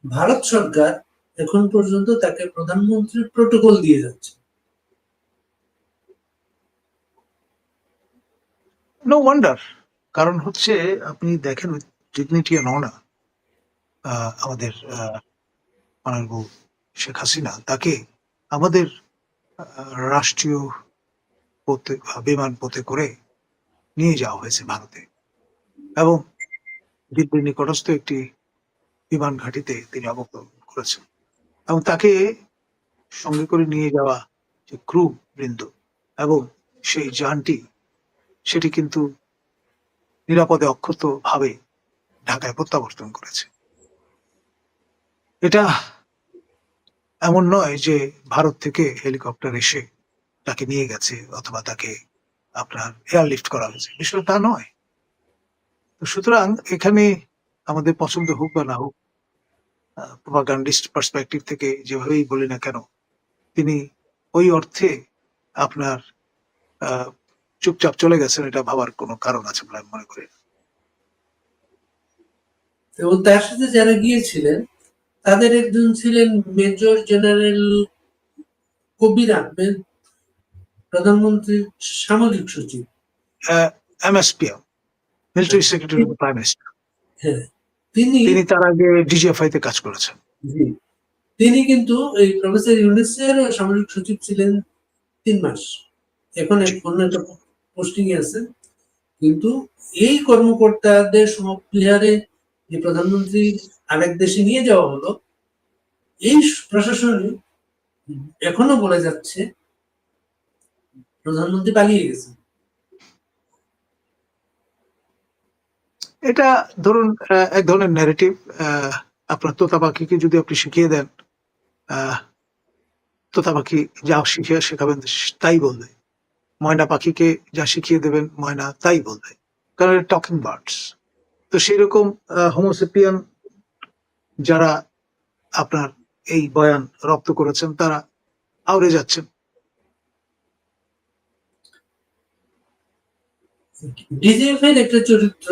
ভারত সরকার এখন পর্যন্ত তাকে প্রধানমন্ত্রীর প্রটোকল দিয়ে যাচ্ছে। নো ওয়ান্ডার, কারণ হচ্ছে আপনি দেখেন ডিগনিটি অ্যান্ড অনার, আমাদের অনারেবল শেখ হাসিনা, তাকে আমাদের রাষ্ট্রীয় বিমান পথে করে নিয়ে যাওয়া হয়েছে ভারতে, এবং দিল্লির নিকটস্থ একটি বিমান ঘাঁটিতে তিনি অবতরণ করেছেন, এবং তাকে সঙ্গে করে নিয়ে যাওয়া যে ক্রু বৃন্দ এবং সেই যানটি, সেটি কিন্তু নিরাপদে অক্ষত ভাবে ঢাকায় প্রত্যাবর্তন করেছে। এটা এমন নয় যে ভারত থেকে হেলিকপ্টার এসে তাকে নিয়ে গেছে অথবা তাকে আপনার এয়ারলিফট করা হয়েছে, বিষয়টা তা নয়। তো সুতরাং এখানে আমাদের পছন্দ হোক বা না হোক, প্রোপাগান্ডিস্ট পার্সপেক্টিভ থেকে যেভাবেই বলি না কেন, তিনি ওই অর্থে আপনার চুপচাপ চলে গেছেন, এটা ভাবার কোনো কারণ আছে বলে আমি মনে করি। এবং তার সাথে যারা গিয়েছিলেন তাদের একজন ছিলেন মেজর জেনারেল কবির আহমেদ, প্রধানমন্ত্রীর সামরিক সচিব, MSPM, military secretary of prime minister. হ্যাঁ, তিনি তার আগে ডিজিএফআই তে কাজ করেছেন। তিনি কিন্তু এই প্রফেসর ইউনূসের সামরিক সচিব ছিলেন 3 মাস, এখন অন্য একটা পোস্টিং এ আছেন। কিন্তু এই কর্মকর্তাদের সমপ্লিহারে যে প্রধানমন্ত্রী আরেক দেশে নিয়ে যাওয়া হলো, এই প্রশাসন এখনো বলে যাচ্ছে প্রধানমন্ত্রী পালিয়ে গেছেন। এটা ধরুন এক ধরনের ন্যারেটিভ। আপনার তোতা পাখিকে যদি আপনি শিখিয়ে দেন, তোতা পাখি যা শিখিয়ে শেখাবেন তাই বলবে, ময়না পাখিকে যা শিখিয়ে দেবেন ময়না তাই বলবে, কারণ টকিং বার্ডস। তো সেই রকম হোমোসেপিয়ান যারা আপনার এই বয়ান রপ্ত করেছেন তারা আউড়ে যাচ্ছেন। ডিজিএফ এর একটা চরিত্র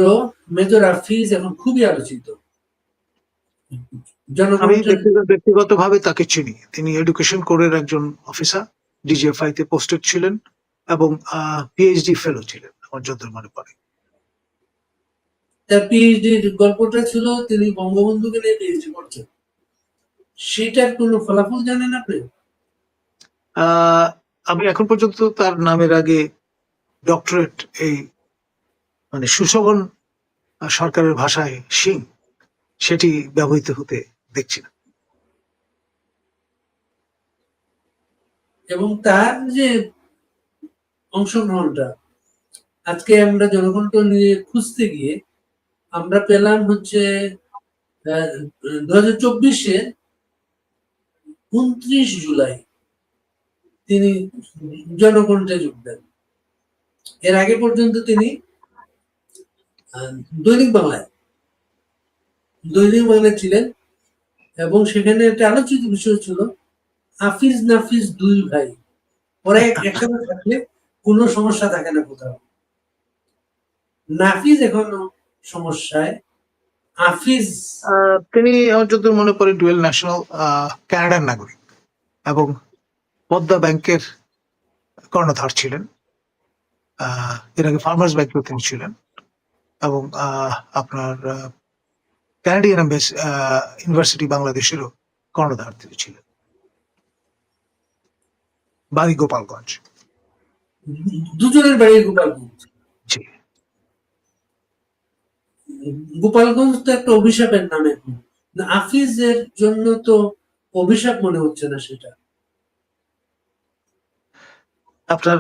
মেজর হাফিজ এখন খুবই আলোচিত। আমি ব্যক্তিগতভাবে তাকে চিনি, তিনি এডুকেশন কোরের একজন অফিসার, ডিজিএফআই তে পোস্টেড ছিলেন এবং পিএইচডি ফেলো ছিলেন আমার যতদূর মনে পড়ে। তার পিএইচডির গল্পটা ছিল তিনি বঙ্গবন্ধুকে নিয়ে পিএইচডি করছেন, সেটার কোনো ফলাফল জানেন আপনি? আমি এখন পর্যন্ত তার নামের আগে ডক্টরেট, এই মানে সুশোভন সরকারের ভাষায় সিং, সেটি ব্যবহৃত হতে দেখছি না। এবং তার যে অংশগ্রহণটা, আজকে আমরা জনকণ্ঠ নিয়ে খুঁজতে গিয়ে আমরা পেলাম হচ্ছে 2024-এ 29 জুলাই তিনি জনকণ্ঠে যোগ দেন। এর আগে পর্যন্ত তিনি দৈনিক বাংলায় ছিলেন, এবং সেখানে একটা আলোচিত বিষয় ছিল হাফিজ নাফিজ 2 ভাই, ওরা একসাথে থাকলে কোনো সমস্যা থাকে না কোথাও। নাফিজ এখনো সমস্যায়, আফিজ তিনি আমার যত মনে পড়ে ডুয়েল ন্যাশনাল কানাডার নাগরিক এবং পদ্মা ব্যাংকের কর্ণধার ছিলেন। এর আগে ফার্মার্স ব্যাংকেও তিনি ছিলেন এবং আপনার কানাডিয়ান ইউনিভার্সিটি বাংলাদেশেরও কর্ণধার তিনি ছিলেন। বাড়ি গোপালগঞ্জ। দুজনের বাড়ি গোপালগঞ্জ। জি। গোপালগঞ্জ তো একটা অভিশাপের নাম এখন। আফিজের জন্য তো অভিশাপ মনে হচ্ছে না সেটা। আপনার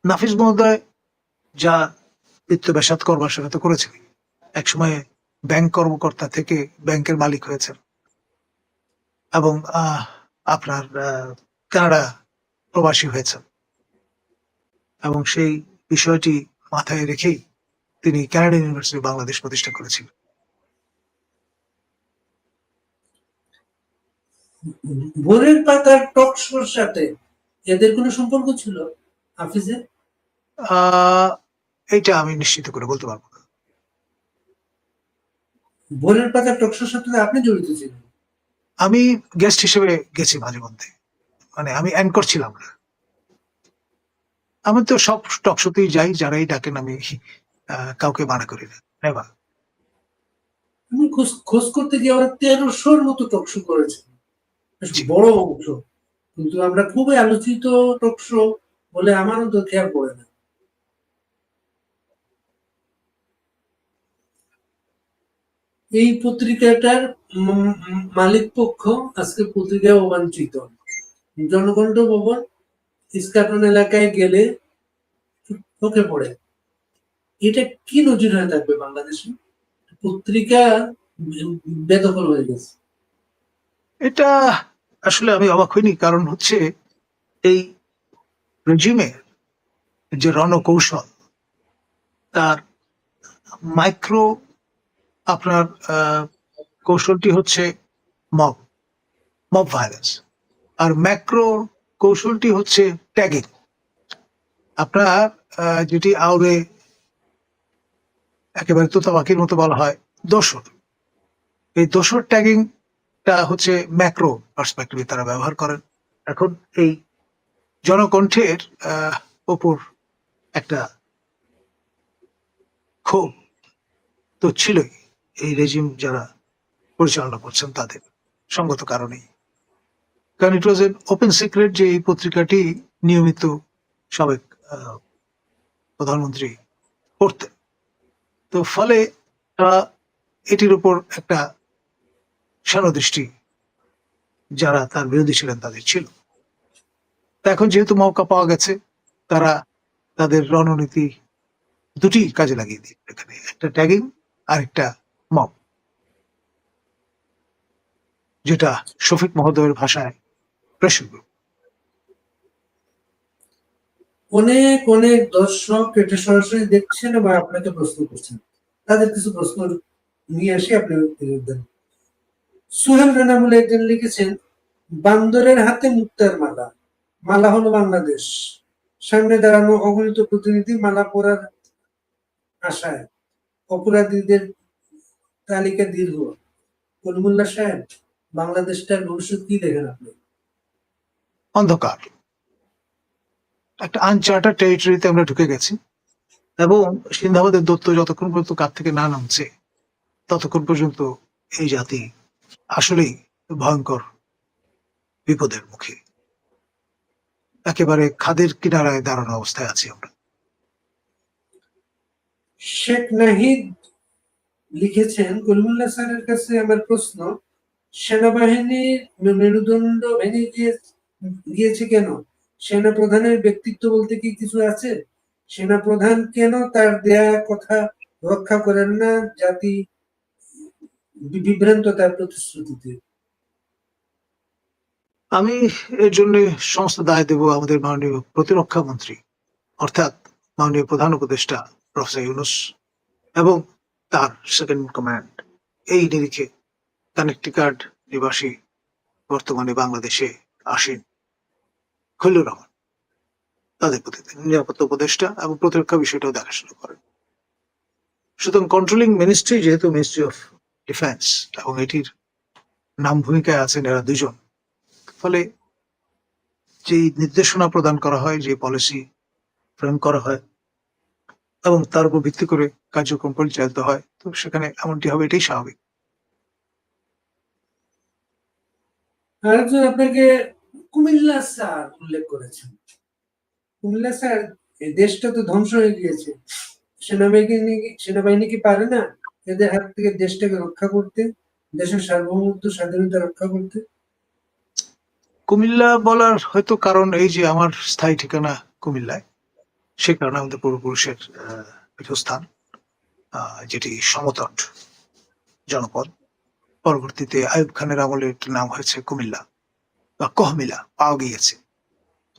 নাফিজ মহোদয় যা বিত্ত বেসাত করবার সেটা তো করেছিলেন। একসময় ব্যাংক কর্মকর্তা থেকে ব্যাংকের মালিক হয়েছেন এবং আপনার কানাডা প্রবাসী হয়েছেন এবং সেই বিষয়টি মাথায় রেখেই তিনি কানাডিয়ান ইউনিভার্সিটি বাংলাদেশ প্রতিষ্ঠা করেছিলেন। ভোরের পাতার টক শোর সাথে এদের কোনো সম্পর্ক ছিল হাফিজের? এইটা আমি নিশ্চিত করে বলতে পারবো না। ভোরের পাতার টক শোর সাথে আপনি জড়িত ছিলেন? আমি গেস্ট হিসেবে গেছি মাঝে মধ্যে, মানে আমি অ্যাঙ্কর ছিলাম না। আমি তো সব টক শোতেই যাই, যারাই ডাকেন আমি কাউকে মানা করি না। নেভার। আমি খোঁজ করতে গিয়ে ওরা 1300-র মতো টক শো করেছে, বেশ জি। বড় অংশ, কিন্তু আমরা খুবই আলোচিত টক শো বলে আমারও তো খেয়াল পড়ে না। এই পত্রিকাটার মালিক পক্ষ আজকে পত্রিকায় অবাঞ্ছিত। জনকণ্ঠ ভবন ইস্কাটন এলাকায় গেলে চোখে পড়ে। এটা কি নজির হয়ে থাকবে বাংলাদেশে? পত্রিকা বেদখল হয়ে গেছে। এটা আসলে আমি অবাক হইনি, কারণ হচ্ছে এই রেজিমের যে রণকৌশল, তার মাইক্রো আপনার কৌশলটি হচ্ছে মব মব ভাইরাস, আর ম্যাক্রো কৌশলটি হচ্ছে ট্যাগিং। আপনার যেটি আউরে একেবারে তোতাপাখির মতো বলা হয় দোসর, এই দোসর ট্যাগিংটা হচ্ছে ম্যাক্রো পার্সপেক্টিভে তারা ব্যবহার করেন। এখন এই জনকণ্ঠের ওপর একটা ক্ষোভ তো ছিলই এই রেজিম যারা পরিচালনা করছেন তাদের, সঙ্গত কারণেই। কারণ ইট ওয়াজ এন ওপেন সিক্রেট যে এই পত্রিকাটি নিয়মিত সাবেক প্রধানমন্ত্রী পড়তেন। তো ফলে এটির উপর একটা দৃষ্টি যারা তার বিরোধী ছিলেন তাদের ছিল। এখন যেহেতু মৌকা পাওয়া গেছে, তারা তাদের রণনীতি দুটি কাজে লাগিয়ে দিই, এখানে একটা ট্যাগিং আর একটা মব, যেটা শফিক মহোদয়ের ভাষায় প্রেশার গ্রুপ। অনেক অনেক দর্শক এটা সরাসরি দেখছেন এবং আপনাকে প্রশ্ন করছেন, তাদের কিছু প্রশ্ন নিয়ে আসি, আপনি দেন। সুহেল রানা বলে একজন লিখেছেন, বান্দরের হাতে মুক্তার মালা, মালা হলো বাংলাদেশ, সামনে দাঁড়ানো অগণিত প্রতিনিধি মালা পরার আশায়, অপরাধীদের তালিকা দীর্ঘ। কলিমুল্লাহ সাহেব, বাংলাদেশটার ভবিষ্যৎ কি দেখেন আপনি? অন্ধকার, একটা আনচার্টার টেরিটরিতে আমরা ঢুকে গেছি এবং সিন্ধাবাদের দত্ত যতক্ষণ পর্যন্ত কাঠ থেকে না নামছে ততক্ষণ পর্যন্ত এই জাতি আসলেই ভয়ঙ্কর বিপদের মুখে, একেবারে খাদের কিনারায় দাঁড়ানো অবস্থায় আছি আমরা। শেখ নাহিদ লিখেছেন, কলিমুল্লাহ স্যারের কাছে আমার প্রশ্ন, সেনাবাহিনীর মেরুদণ্ড ভেঙে গিয়েছে কেন? সেনা প্রধানের ব্যক্তিত্ব বলতে কি কিছু আছে? সেনা প্রধান কেন তার দেয়া কথা রক্ষা করেন না জাতি বিভ্রান্ত তার প্রতিশ্রুতিতে? আমি এর জন্য সমস্ত দায় দেব আমাদের মাননীয় প্রতিরক্ষা মন্ত্রী, অর্থাৎ মাননীয় প্রধান উপদেষ্টা প্রফেসর ইউনূস এবং তার সেকেন্ড কমান্ড। এই নিরিখে কানেকটিকাট নিবাসী বর্তমানে বাংলাদেশে আসেন খলিলুর রহমান, তাদের প্রতি নিরাপত্তা উপদেষ্টা এবং প্রতিরক্ষা বিষয়টাও দেখাশোনা করেন। সুতরাং কন্ট্রোলিং মিনিস্ট্রি যেহেতু মিনিস্ট্রি অফ ডিফেন্স এবং এটির নাম ভূমিকায় আছেন এরা দুজন, ফলে যে নির্দেশনা প্রদান করা হয়, যে পলিসি ফ্রেম করা হয় এবং তার উপর ভিত্তি করে কার্যক্রম পরিচালিত হয়, তো সেখানে এমনটি হবে, এটাই স্বাভাবিক। আরেকজন আপনাকে কুমিল্লা স্যার উল্লেখ করেছেন। কুমিল্লা স্যার, এই দেশটা তো ধ্বংস হয়ে গিয়েছে, সেনাবাহিনী কি পারে না এদের হাত থেকে দেশটাকে রক্ষা করতে, দেশের সার্বভৌমত্ব স্বাধীনতা রক্ষা করতে? কুমিল্লা বলার হয়তো কারণ এই যে আমার স্থায়ী ঠিকানা কুমিল্লায়, সে কারণে আমাদের পূর্বপুরুষের পীঠস্থান, যেটি সমতট জনপদ। পরবর্তীতে আইয়ুব খানের আমলে এটির নাম হয়েছে কুমিল্লা বা কহমিলা পাওয়া গিয়েছে।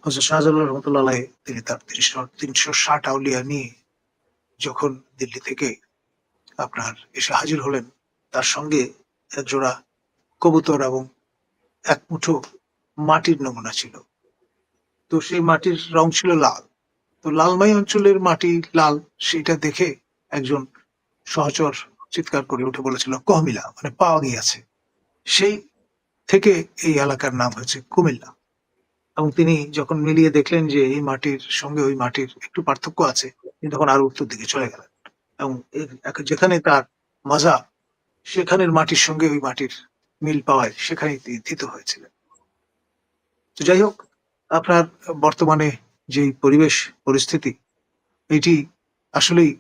হযরত শাহজালাল রহমতুল্লাহ আলাইহি তিনি তার 360 আউলিয়া নিয়ে যখন দিল্লি থেকে আপনার এসে হাজির হলেন, তার সঙ্গে এক জোড়া কবুতর এবং এক মুঠো মাটির নমুনা ছিল। তো সেই মাটির রং ছিল লাল। তো লালমাই অঞ্চলের মাটি লাল, সেটা দেখে একজন সহচর চিৎকার করে উঠে বলেছিল কহমিলা, মানে পাওয়া গিয়েছে। সেই থেকে এই এলাকার নাম হয়েছে কুমিল্লা। এবং তিনি যখন মিলিয়ে দেখলেন যে এই মাটির সঙ্গে ওই মাটির একটু পার্থক্য আছে, তিনি তখন আরো উত্তর দিকে চলে গেলেন এবং যেখানে তার মাজা, সেখানের মাটির সঙ্গে ওই মাটির মিল পাওয়ায় সেখানে তিনি থিত হয়েছিলেন। তো যাই হোক, আপনার বর্তমানে যে পরিবেশ পরিস্থিতি, এটি আসলেই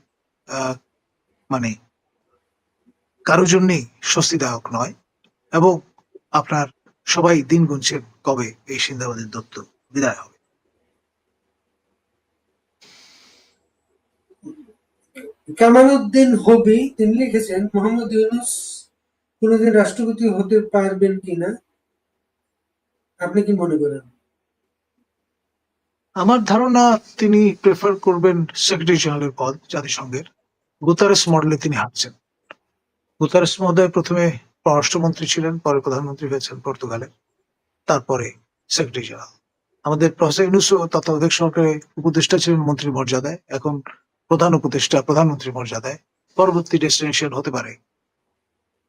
মানে কারোর জন্যই স্বস্তিদায়ক নয় এবং আপনার সবাই দিন গুনছেন কবে এই সিন্দাবাদের দত্ত বিদায় হবে। কামালউদ্দিন হবি তিনি লিখেছেন, মোহাম্মদ ইউনূস কোনদিন রাষ্ট্রপতি হতে পারবেন কিনা, আপনি কি মনে করেন? আমার ধারণা তিনি প্রেফার করবেন সেক্রেটারি জেনারেলের পদ জাতিসংঘের। গুতারেস মডেলে তিনি হাঁটছেন। গুতারেস মহোদয় প্রথমে পররাষ্ট্রমন্ত্রী ছিলেন, পরে প্রধানমন্ত্রী হয়েছেন পর্তুগালের, তারপরে সেক্রেটারি জেনারেল। আমাদের প্রফেসর ইউনূসও তত্ত্বাবধায়ক সরকারে উপদেষ্টা ছিলেন মন্ত্রীর মর্যাদায়, এখন প্রধান উপদেষ্টা প্রধানমন্ত্রীর মর্যাদায়। পরবর্তী ডেস্টিনেশন হতে পারে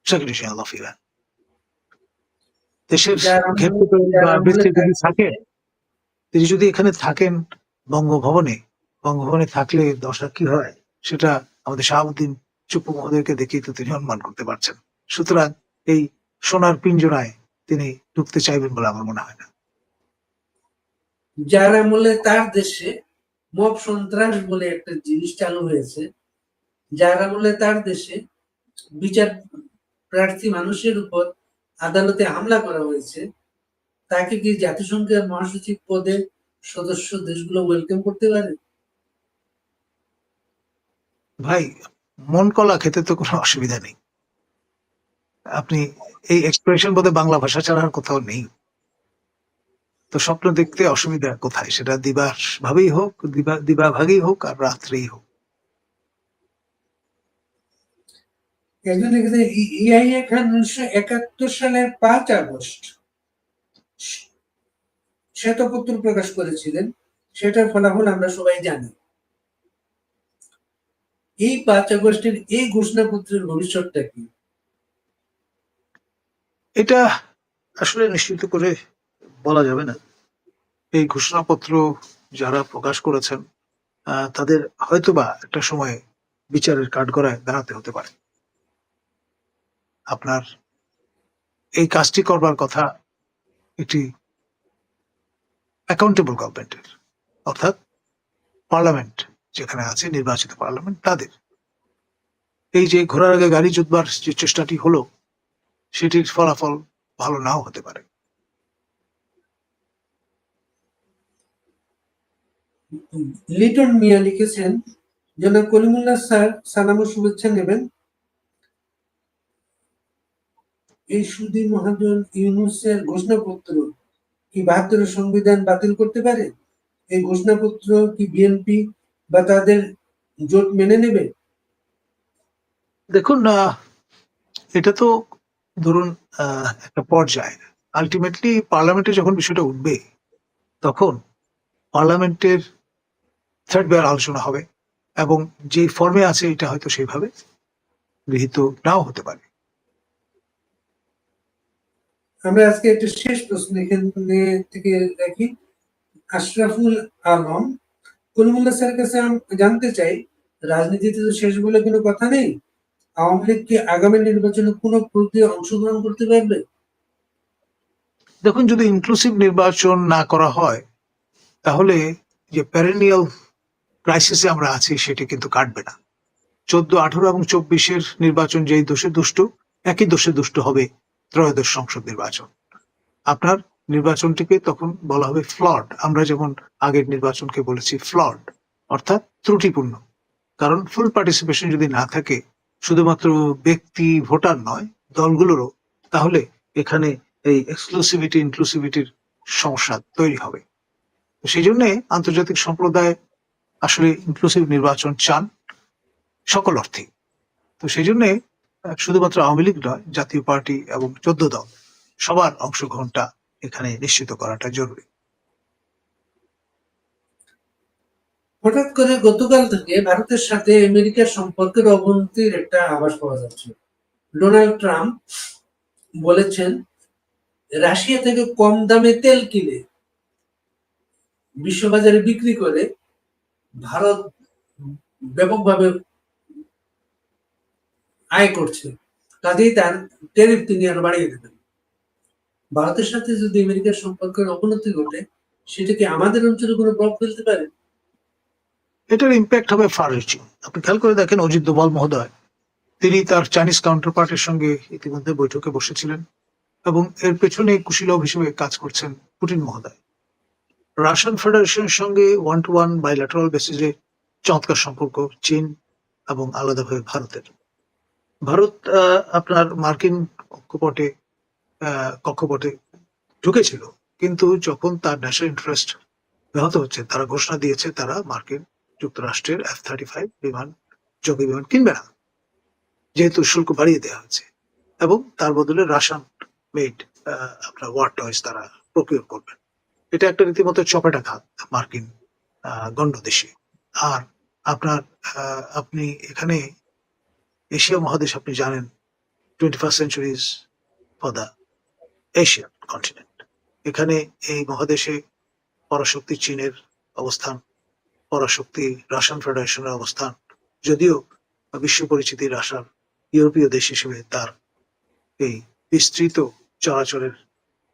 সেক্রেটারি জেনারেল অফ ইরান। দেশের ক্ষেত্রে বা বৃত্তি যদি থাকে, তিনি যদি এখানে থাকেন বঙ্গভবনে থাকলে দশা কি হয় সেটা আমাদের শাহাবুদ্দিন চুপ্পু মহোদয়কে দেখেই তো তিনি অনুমান করতে পারছেন। সুতরাং এই সোনার পিঞ্জরায় তিনি ঢুকতে চাইবেন বলে আমার মনে হয় না। যার আমলে তার দেশে মব সন্ত্রাস বলে একটা জিনিস চালু হয়েছে, যার আমলে তার দেশে বিচার প্রার্থী মানুষের উপর আদালতে হামলা করা হয়েছে, তাকে কি জাতিসংঘের মহাসচিব পদে সদস্য দেশগুলো ওয়েলকাম করতে পারে? ভাই, মন কলা খেতে তো কোনো অসুবিধা নেই। আপনি এই এক্সপ্রেশন বোধহয় বাংলা ভাষা ছাড়া আর কোথাও নেই। তো স্বপ্ন দেখতে অসুবিধা কোথায়? সেটা দিবার ভাবেই হোক, দিবাভাগেই হোক আর রাত্রেই হোক। একজন লিখেছে, ইয়াহিয়া খান 1971 সালের 5 আগস্ট শ্বেতপত্র প্রকাশ করেছিলেন, সেটার ফলাফল আমরা সবাই জানি। এই 5 আগস্টের এই ঘোষণাপত্রের ভবিষ্যৎটা কি? এটা আসলে নিশ্চিত করে বলা যাবে না। এই ঘোষণাপত্র যারা প্রকাশ করেছেন তাদের হয়তোবা একটা সময়ে বিচারের কাঠগড়ায় দাঁড়াতে হতে পারে। আপনার এই কাজটি করবার কথা একটি অ্যাকাউন্টেবল গভর্নমেন্টের, অর্থাৎ পার্লামেন্ট যেখানে আছে, নির্বাচিত পার্লামেন্ট, তাদের। এই যে ঘোড়ার আগে গাড়ি জুতবার যে চেষ্টাটি হলো, সেটির ফলাফল ভালো নাও হতে পারে। লিটন মিয়া লিখেছেন, জনাব কলিমুল্লাহ স্যার সালাম ও শুভেচ্ছা নেবেন। এই সুধী মহাজন ইউনূসের ঘোষণাপত্র কি 72 সংবিধান বাতিল করতে পারে? এই ঘোষণাপত্র কি বিএনপি বা তাদের জোট মেনে নেবে? দেখুন, এটা তো ধরুন একটা পর্যায়। আলটিমেটলি পার্লামেন্টে যখন বিষয়টা উঠবে, তখন পার্লামেন্টের থার্ড বেয়ার আলোচনা হবে, এবং যে ফর্মে আছে এটা হয়তো সেইভাবে গৃহীত নাও হতে পারে। আমরা আজকে একটা শেষ প্রশ্ন এখানে থেকে রাখি। আশরাফুল আলম কলিমুল্লাহ স্যারের কাছে জানতে চাই, রাজনীতিতে তো শেষ বলে কোনো কথা নেই, আওয়ামী লীগ কি আগামী নির্বাচনে কোনো প্রক্রিয়া অংশগ্রহণ করতে পারবে? দেখুন, যদি ইনক্লুসিভ নির্বাচন না করা হয় তাহলে যে প্যারেনিয়াল ক্রাইসিসে আমরা আছি সেটি কিন্তু কাটবে না। 14, 18 এবং 24-এর নির্বাচন যেই দোষে দুষ্ট, একই দোষে দুষ্ট হবে ত্রয়োদশ সংসদ নির্বাচন। আপনার নির্বাচনটিকে তখন বলা হবে ফ্লড। আমরা যেমন আগের নির্বাচনকে বলেছি ফ্লড, অর্থাৎ ত্রুটিপূর্ণ। কারণ ফুল পার্টিসিপেশন যদি না থাকে, শুধুমাত্র ব্যক্তি ভোটার নয়, দলগুলোরও, তাহলে এখানে এই এক্সক্লুসিভিটি ইনক্লুসিভিটির সমস্যা তৈরি হবে। সেই জন্য আন্তর্জাতিক সম্প্রদায় আসলে ইনক্লুসিভ নির্বাচন চান সকল অর্থে। তো সেই জন্য শুধুমাত্র আওয়ামী লীগ নয়, জাতীয় পার্টি এবং 14 দল সবার অংশগ্রহণটা এখানে নিশ্চিত করাটা জরুরি। হঠাৎ করে গতকাল থেকে ভারতের সাথে আমেরিকার সম্পর্কের অবনতির একটা আভাস পাওয়া যাচ্ছে। ডোনাল্ড ট্রাম্প বলেছেন, রাশিয়া থেকে কম দামে তেল কিনে বিশ্ববাজারে বিক্রি করে ভারত ব্যাপকভাবে আয় করছে, কাজেই তার ট্যারিফ তিনি আরো বাড়িয়ে দেবেন। ভারতের সাথে যদি আমেরিকার সম্পর্কের অবনতি ঘটে, সেটা কি আমাদের অঞ্চলে কোনো প্রভাব ফেলতে পারে? এটার ইম্প্যাক্ট হবে ফার রিচিং। আপনি খেয়াল করে দেখেন, অজিত দোভাল মহোদয় তিনি তার চাইনিজ কাউন্টার পার্টির সঙ্গে ইতিমধ্যে বৈঠকে বসেছিলেন, এবং এর পেছনে কুশীলব হিসেবে কাজ করছেন পুতিন মহোদয়। রাশিয়ান ফেডারেশনের সঙ্গে 1-to-1 বাইল্যাটারাল বেসিসে চমৎকার সম্পর্ক চীন এবং আলাদাভাবে ভারতের। ভারত আপনার মার্কিন কক্ষপটে ঢুকেছিল, কিন্তু যখন তার ন্যাশনাল ইন্টারেস্ট ব্যাহত হচ্ছে, তারা ঘোষণা দিয়েছে তারা মার্কিন যুক্তরাষ্ট্রের F-35 বিমান, যোগ্য বিমান কিনবে না, যেহেতু শুল্ক বাড়িয়ে দেওয়া হয়েছে, এবং তার বদলে রাশিয়ান মেড আপনার ওয়ার টয়েস তারা প্রকিউর করবেন। এটা একটা রীতিমতো চপেটাঘাত মার্কিন গণ্ডদেশে। আর আপনার আপনি এখানে এশিয়া মহাদেশ, আপনি জানেন 21st century is for the Asian continent। এখানে এই মহাদেশে পরাশক্তি চীনের অবস্থান, পরাশক্তি রাশিয়ান ফেডারেশনের অবস্থান, যদিও বিশ্ব পরিচিতি রাশিয়ার ইউরোপীয় দেশ হিসেবে তার এই বিস্তৃত চরাচরের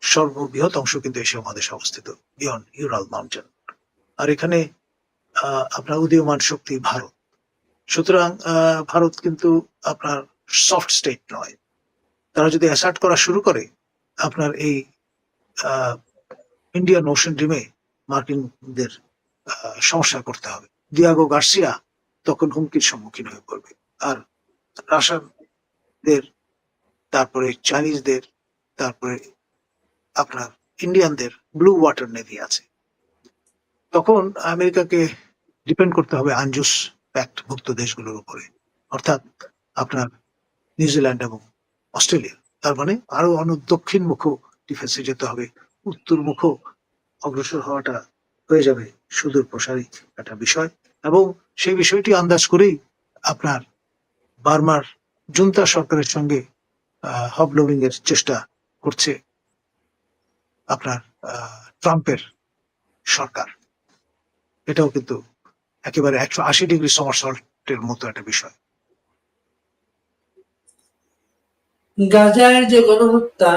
সর্ববৃহৎ অংশ কিন্তু এশিয়া মহাদেশে অবস্থিত, বিয়ন্ড ইউরাল মাউন্টেন। আর এখানে আপনার উদীয়মান শক্তি ভারত। সুতরাং ভারত কিন্তু আপনার সফট স্টেট নয়। তারা যদি অ্যাসার্ট করা শুরু করে, আপনার এই ইন্ডিয়ান ওশান রিমে মার্কিনদের সমস্যা করতে হবে। দিয়াগো গার্সিয়া তখন হুমকির সম্মুখীন হয়ে পড়বে। আর রাশিয়ানদের, তারপরে চাইনিজদের, তারপরে আপনার ইন্ডিয়ানদের ব্লু ওয়াটার নেভি আছে। তখন আমেরিকাকে ডিপেন্ড করতে হবে আনজুস প্যাক্ট ভুক্ত দেশগুলোর উপরে, অর্থাৎ আপনার নিউজিল্যান্ড এবং অস্ট্রেলিয়া। তার মানে আরো অনেক দক্ষিণমুখ ডিফেন্সে যেতে হবে, উত্তরমুখ অগ্রসর হওয়াটা হয়ে যাবে সুদূর প্রসারী একটা বিষয়। এবং সেই বিষয়টি আন্দাজ করেই আপনার বার্মার জুন্তা সরকারের সঙ্গে হবলবিং এর চেষ্টা করছে আপনার ট্রাম্পের সরকার। এটাও কিন্তু একেবারে 180 ডিগ্রি সমারসল্টের মতো একটা বিষয়। গাজার যে গণহত্যা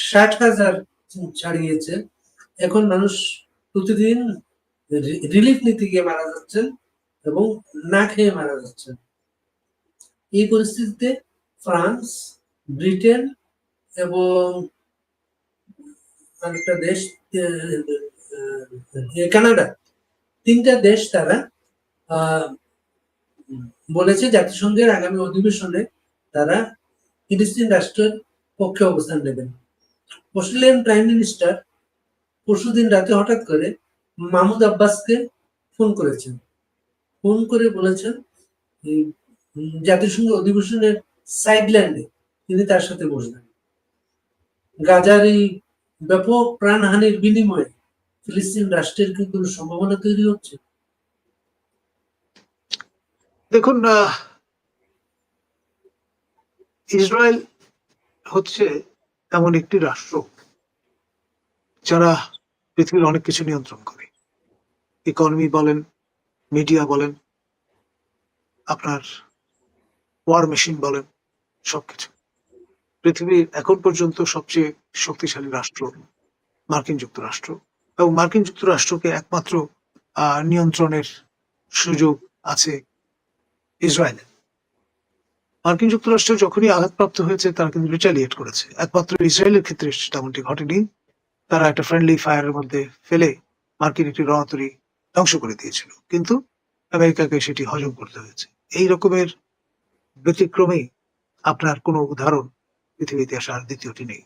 60,000 ছাড়িয়েছে, এখন মানুষ প্রতিদিন রিলিফ নিতে গিয়ে মারা যাচ্ছেন এবং না খেয়ে মারা যাচ্ছেন। এই পরিস্থিতিতে ফ্রান্স, ব্রিটেন এবং আরেকটা দেশ কানাডা, 3টা দেশ তারা বলেছে জাতিসংঘের আগামী অধিবেশনে তারা ফিলিস্তিন রাষ্ট্রের পক্ষে অবস্থান নেবেন। অস্ট্রেলিয়ান প্রাইম মিনিস্টার পরশুদিন রাতে হঠাৎ করে মাহমুদ আব্বাসকে ফোন করেছেন, ফোন করে বলেছেন জাতিসংঘ অধিবেশনের সাইডল্যান্ডে তিনি তার সাথে বসবেন। গাজার এই ব্যাপক প্রাণহানির বিনিময়ে ফিলিস্তিন রাষ্ট্রের কি কোনো সম্ভাবনা তৈরি হচ্ছে? দেখুন, ইসরায়েল হচ্ছে এমন একটি রাষ্ট্র যারা পৃথিবীর অনেক কিছু নিয়ন্ত্রণ করে। ইকোনমি বলেন, মিডিয়া বলেন, আপনার ওয়ার মেশিন বলেন, সবকিছু। পৃথিবীর এখন পর্যন্ত সবচেয়ে শক্তিশালী রাষ্ট্র মার্কিন যুক্তরাষ্ট্র, এবং মার্কিন যুক্তরাষ্ট্রকে একমাত্র নিয়ন্ত্রণের সুযোগ আছে ইসরায়েলের। মার্কিন যুক্তরাষ্ট্র যখনই আঘাতপ্রাপ্ত হয়েছে তারা কিন্তু রিটালিয়েট করেছে। একমাত্র ইসরায়েলের ক্ষেত্রে তেমনটি ঘটেনি। তারা একটা ফ্রেন্ডলি ফায়ারের মধ্যে ফেলে মার্কিন একটি রণতরী ধ্বংস করে দিয়েছিল, কিন্তু আমেরিকাকে সেটি হজম করতে হয়েছে। এই রকমের ব্যতিক্রমে আপনার কোনো উদাহরণ পৃথিবী ইতিহাসে আর দ্বিতীয়টি নেই।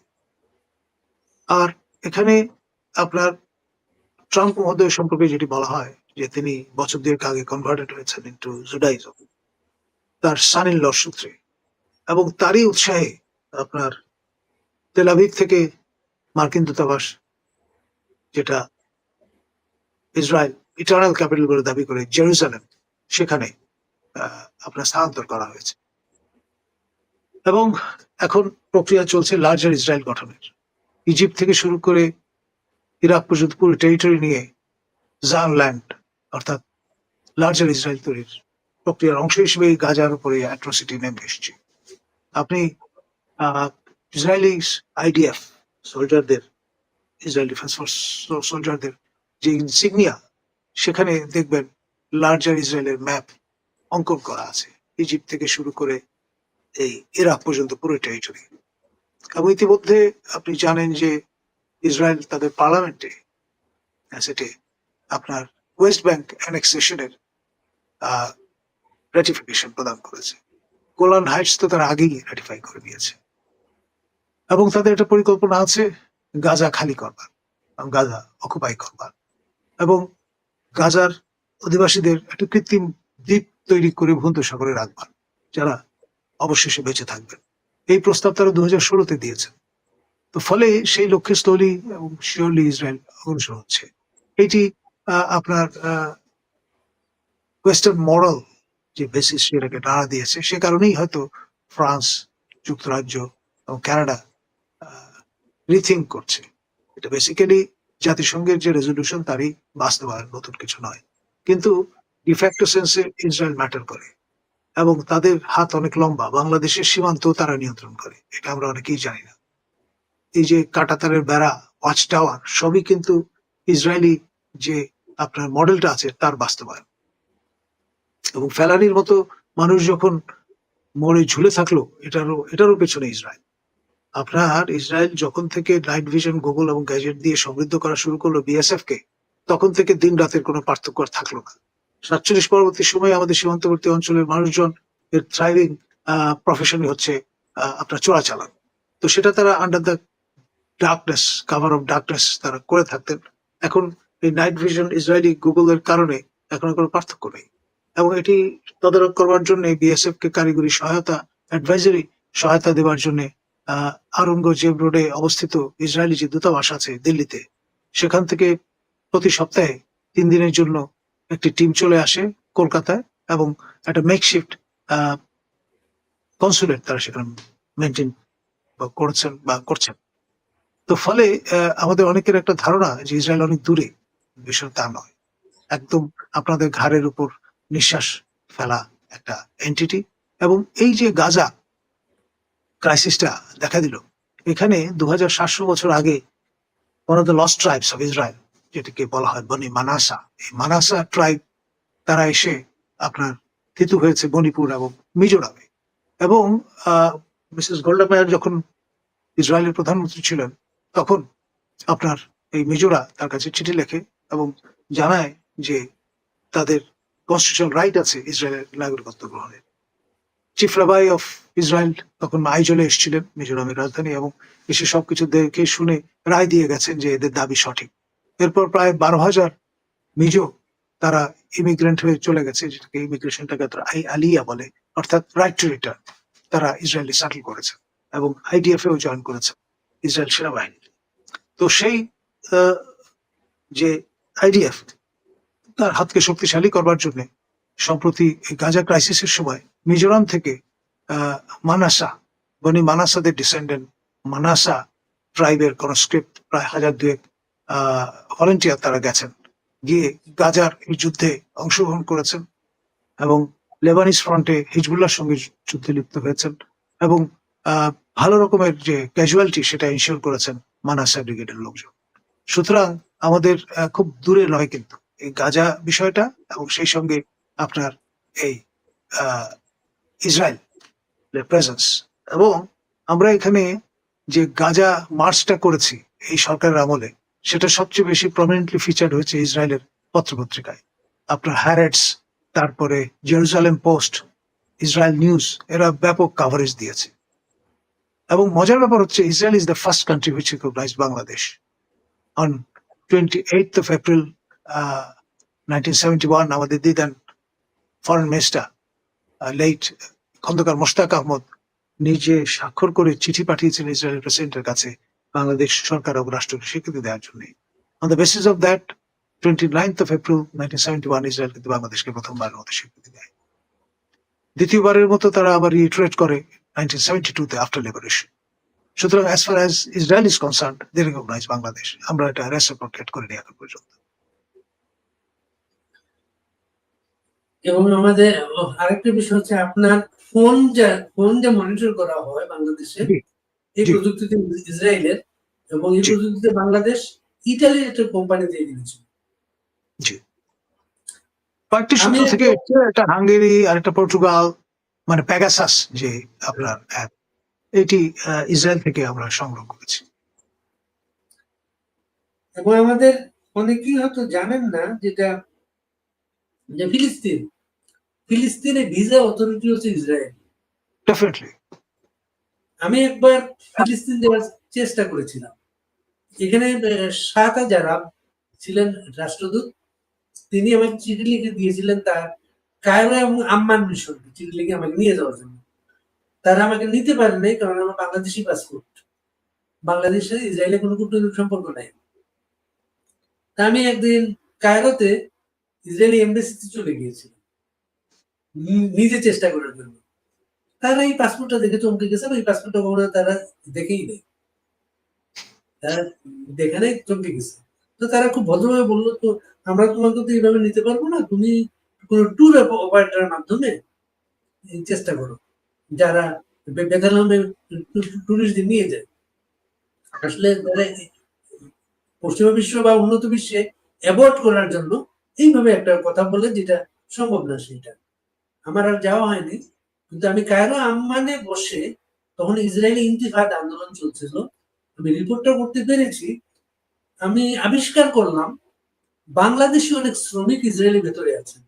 আর এখানে আপনার ট্রাম্প মহোদয় সম্পর্কে যেটি বলা হয় যে তিনি বছর দুয়েক আগে কনভার্টেড হয়েছেন ইন্টু জুডাইজম তার সান ইন লর সূত্রে, এবং তারই উৎসাহে আপনার তেল আভিভ থেকে মার্কিন দূতাবাস, যেটা ইসরায়েল ইটার্নাল ক্যাপিটাল বলে দাবি করে, জেরুজালেম, সেখানে আপনার স্থানান্তর করা হয়েছে। এবং এখন প্রক্রিয়া চলছে লার্জার ইসরায়েল গঠনের। ইজিপ্ট থেকে শুরু করে ইরাক পর্যন্ত পুরো টেরিটরি নিয়ে জান ল্যান্ড অর্থাৎ লার্জার ইসরায়েল তৈরির প্রক্রিয়ার অংশ হিসেবে গাজার উপরে অ্যাট্রোসিটি নেমে এসছে। আপনি ইসরায়েলি আইডিএফ সোলজারদের, ইসরায়েল ডিফেন্স ফোর্স সোলজারদের যে ইনসিগনিয়া, সেখানে দেখবেন লার্জার ইসরায়েলের ম্যাপ অঙ্কন করা আছে, ইজিপ্ট থেকে শুরু করে এই ইরাক পর্যন্ত পুরো টেরিটরি। এবং ইতিমধ্যে আপনি জানেন যে ইসরায়েল তাদের পার্লামেন্টে সেটে আপনার ওয়েস্ট ব্যাংক অ্যানেক্সেশনের রেটিফিকেশন প্রদান করেছে। গোলান হাইটস তো তারা আগেই রেটিফাই করে দিয়েছে, এবং তাদের একটা পরিকল্পনা আছে গাজা খালি করবার, গাজা অকুপাই করবার, এবং গাজার অধিবাসীদের একটা কৃত্রিম দ্বীপ তৈরি করে ভূমধ্যসাগরে রাখবার, যারা অবশেষে বেঁচে থাকবেন। এই প্রস্তাব তারা 2016-তে দিয়েছেন। তো ফলে সেই লক্ষ্যে স্লোলি এবং শিওরলি ইসরায়েল অগ্রসর হচ্ছে। এটি আপনার ওয়েস্টার্ন মরাল যে বেসিস সেটাকে নাড়া দিয়েছে, সে কারণেই হয়তো ফ্রান্স, যুক্তরাজ্য এবং কানাডা রিথিঙ্ক করছে। এটা বেসিক্যালি জাতিসংঘের যে রেজলিউশন তারই বাস্তবায়ন, নতুন কিছু নয়। কিন্তু ডিফ্যাক্টো সেন্সে ইসরায়েল ম্যাটার করে, এবং তাদের হাত অনেক লম্বা। বাংলাদেশের সীমান্ত তারা নিয়ন্ত্রণ করে, এটা আমরা অনেকেই জানি না। এই যে কাঁটাতারের বেড়া, ওয়াচ টাওয়ার, সবই কিন্তু ইসরায়েলি যে আপনার মডেলটা আছে তার বাস্তবায়ন। এবং ফেলানির মতো মানুষ যখন মরে ঝুলে থাকলো, এটারও পেছনে ইসরায়েল। আপনার ইসরায়েল যখন থেকে নাইট ভিশন, গুগল এবং গ্যাজেট দিয়ে সমৃদ্ধ করা শুরু করলো বিএসএফ কে, তখন থেকে দিন রাতের কোনো পার্থক্য আর থাকলো না। 47 পরবর্তী সময়ে আমাদের সীমান্তবর্তী অঞ্চলের মানুষজন এর থ্রাইভিং প্রফেশনই হচ্ছে আপনার চোরাচালান। তো সেটা তারা under the darkness, cover of darkness তারা করে থাকতেন। এখন এই নাইট ভিশন, ইসরায়েলি গুগলের কারণে এখন কোনো পার্থক্য নেই। এবং এটি তদারক করবার জন্য বিএসএফ কে কারিগরি সহায়তা, অ্যাডভাইজারি সহায়তা দেওয়ার জন্য আওরঙ্গজেব রোডে অবস্থিত ইসরায়েলি যে দূতাবাস আছে দিল্লিতে, সেখান থেকে প্রতি সপ্তাহে 3 দিনের জন্য একটি টিম চলে আসে কলকাতায়, এবং একটা মেকশিফট কনসুলেট তারা সেখানে মেনটেন করেছেন বা করছেন। তো ফলে আমাদের অনেকের একটা ধারণা যে ইসরায়েল অনেক দূরে, বিষয় তা নয়। একদম আপনাদের ঘাড়ের উপর নিঃশ্বাস ফেলা একটা এন্টিটি। এবং এই যে গাজা ক্রাইসিসটা দেখা দিল, এখানে 2700 বছর আগে one of the lost tribes of Israel, যেটাকে বলা হয় বনি মানাসা, এই মানাসা ট্রাইব তারা এসে আপনার থিতু হয়েছে মণিপুর এবং মিজোরামে। এবং মিসেস গোল্ডা মেয়ার যখন ইসরায়েলের প্রধানমন্ত্রী ছিলেন, তখন আপনার এই মিজোরা তার কাছে চিঠি লেখে এবং জানায় যে তাদের কনস্টিটিউশনাল রাইট আছে ইসরায়েলের নাগরিকত্ব গ্রহণের। চিফ রাবাই অফ ইসরায়েল তখন আইজলে এসেছিলেন, মিজোরামের রাজধানী, এবং এসে সবকিছু দেখে শুনে রায় দিয়ে গেছেন যে এদের দাবি সঠিক। এরপর প্রায় 12,000 মিজো তারা ইমিগ্রেন্ট হয়ে চলে গেছে, যেটাকে ইমিগ্রেশনটাকে তারা আলিয়া বলে, অর্থাৎ রাইট টু রিটার্ন। তারা ইসরায়েলি সেটেল করেছে এবং আইডিএফ এও জয়েন করেছে, ইসরায়েল সেনাবাহিনী। তো সেই যে আইডিএফ তার হাতকে শক্তিশালী করবার জন্য সম্প্রতি গাজা ক্রাইসিসের সময় মিজোরাম থেকে মানাসা বনি মানাসাদের ডিসেন্ডেন্ট মানাসা ট্রাইবের কনস্ক্রিপ্ট প্রায় 1,200 ভলেন্টিয়ার তারা গেছেন, গিয়ে গাজার এই যুদ্ধে অংশগ্রহণ করেছেন এবং লেবানিস ফ্রন্টে হিজবুল্লাহর সঙ্গে যুদ্ধে লিপ্ত হয়েছেন এবং ভালো রকমের যে ক্যাজুয়ালিটি সেটা ইনশিওর করেছেন মানাসা ব্রিগেডের লোকজন। সুতরাং আমাদের খুব দূরে নয় কিন্তু এই গাজা বিষয়টা এবং সেই সঙ্গে আপনার এই ইসরায়েলের প্রেজেন্স। এবং আমরা এখানে যে গাজা মার্চটা করেছি এই সরকারের আমলে, সেটা সবচেয়ে বেশি প্রমিনেন্টলি ফিচার্ড হয়েছে ইসরায়েলের পত্রপত্রিকায়। আপনার হ্যারেটস, তারপরে জেরুজালেম পোস্ট, ইসরায়েল নিউজ, এরা ব্যাপক কাভারেজ দিয়েছে। এবং মজার ব্যাপার হচ্ছে Israel is the first country which recognised Bangladesh on 28th of April 1971। আমাদের দিদান foreign minister late Khondaker Mostaq Ahmad নিজে স্বাক্ষর করে চিঠি পাঠিয়েছিলেন ইসরায়েলের প্রেসিডেন্টের কাছে বাংলাদেশ সরকার ও রাষ্ট্রকে স্বীকৃতি দেওয়ার জন্য। On the basis of that 29th of April 1971 Israel কিন্তু বাংলাদেশকে প্রথমবারের মতো স্বীকৃতি দেয়। দ্বিতীয়বারের মতো তারা আবার রিইটারেট করে 1972-তে আফটার লিবারেশন। সুতরাং as far as Israel is concerned they recognise Bangladesh. আমরা এটা রেসিপ্রোকেট করিনি এখন পর্যন্ত। এবং আমাদের আরেকটা বিষয় হচ্ছে আপনার ফোন যে মনিটর করা হয় বাংলাদেশে, এই প্রযুক্তিতে ইসরায়েলের এবং এই প্রযুক্তিতে বাংলাদেশ ইতালির একটা কোম্পানি দিয়ে দিয়েছিল। জি, কয়েকটি সূত্র থেকে একটা হাঙ্গেরি আর একটা পর্তুগাল, মানে প্যাগাসাস যে আপনার অ্যাপ, এটি ইসরায়েল থেকে আমরা সংগ্রহ করেছি। এবং আমাদের অনেকেই হয়তো জানেন না যেটা যে ফিলিস্তিনে ভিসা অথরিটি হচ্ছে ইসরায়েল। ডেফিনেটলি আমি একবার ফিলিস্তিন যাওয়ার চেষ্টা করেছিলাম। এখানে 7,000 ছিলেন রাষ্ট্রদূত, তিনি আমাকে চিঠি লিখে দিয়েছিলেন তার কায়রো এবং আম্মান মিশন চিঠি লিখে আমাকে নিয়ে যাওয়ার জন্য। তারা আমাকে নিতে পারে নাই কারণ আমার বাংলাদেশি পাসপোর্ট, বাংলাদেশের ইসরায়েলের কোনো কূটনৈতিক সম্পর্ক নাই। তা আমি একদিন কায়রোতে ইসরায়েলি এমবাসিতে চলে গিয়েছিলাম নিজে চেষ্টা করার জন্য। তারা এই পাসপোর্টটা দেখে চমকে গেছে, এই পাসপোর্টটা কখনো তারা দেখেই নেই, তারা দেখে নাই, চমকে গেছে। তো তারা খুব ভদ্রভাবে বললো, তো আমরা তোমাকে তো এইভাবে নিতে পারবো না, তুমি কোনো ট্যুর অপারেটরের মাধ্যমে চেষ্টা করো, যারা বেতালামে টুরিস্টদের নিয়ে যায়। আসলে পশ্চিমা বিশ্ব বা উন্নত বিশ্বে অ্যাভয়েড করার জন্য এইভাবে একটা কথা বলে যেটা সম্ভব না, সেটা আমার আর যাওয়া হয়নি। কিন্তু আমি কায়রো আম্মানে বসে, তখন ইসরায়েলি ইন্তিফাদ আন্দোলন চলছিল, আমি রিপোর্টটা করতে পেরেছি। আমি আবিষ্কার করলাম বাংলাদেশি অনেক শ্রমিক ইসরায়েলের ভেতরে আছেন।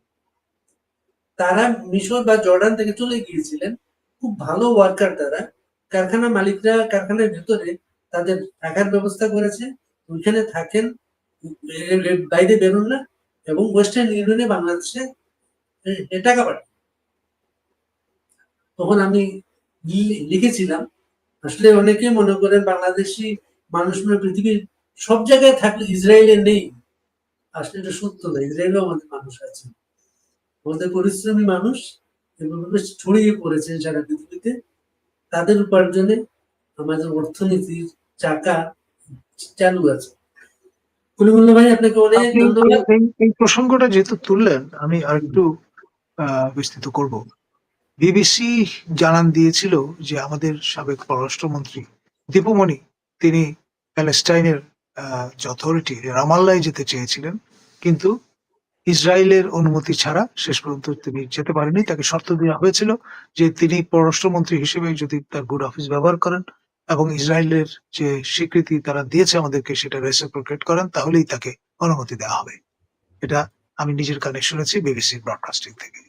তারা মিশর বা জর্ডান থেকে চলে গিয়েছিলেন, খুব ভালো ওয়ার্কার তারা। কারখানা মালিকরা কারখানার ভেতরে তাদের থাকার ব্যবস্থা করেছে, ওইখানে থাকেন, বাইরে বেরোন না, এবং ওয়েস্টার্ন ইউনিয়নে বাংলাদেশে টাকা পাঠান। তখন আমি লিখেছিলাম, আসলে অনেকে মনে করেন বাংলাদেশি মানুষ পৃথিবীর সব জায়গায় থাকলে ইসরায়েলে নেই। আসলে এটা সত্য না, ইসরায়েলেও আমাদের মানুষ আছে, আমাদের পরিশ্রমী মানুষ এভাবে ছড়িয়ে পড়েছে সারা পৃথিবীতে। তাদের উপার্জনে আমাদের অর্থনীতির চাকা চালু আছে। কলিমুল্লাহ ভাই, আপনাকে অনেক ধন্যবাদ। এই প্রসঙ্গটা যেহেতু তুললেন, আমি আরেকটু বিস্তৃত করব। বিবিসি জানান দিয়েছিল যে আমাদের সাবেক পররাষ্ট্রমন্ত্রী দীপুমণি, তিনি প্যালেস্টাইনের যে অথরিটি রামাল্লায় যেতে চেয়েছিলেন, কিন্তু ইসরায়েলের অনুমতি ছাড়া শেষ পর্যন্ত তিনি যেতে পারেনি। তাকে শর্ত দেওয়া হয়েছিল যে তিনি পররাষ্ট্রমন্ত্রী হিসেবে যদি তার গুড অফিস ব্যবহার করেন এবং ইসরায়েলের যে স্বীকৃতি তারা দিয়েছে আমাদেরকে সেটা রেসিপ্রোকেট করেন, তাহলেই তাকে অনুমতি দেওয়া হবে। এটা আমি নিজের কানে শুনেছি বিবিসি ব্রডকাস্টিং থেকে।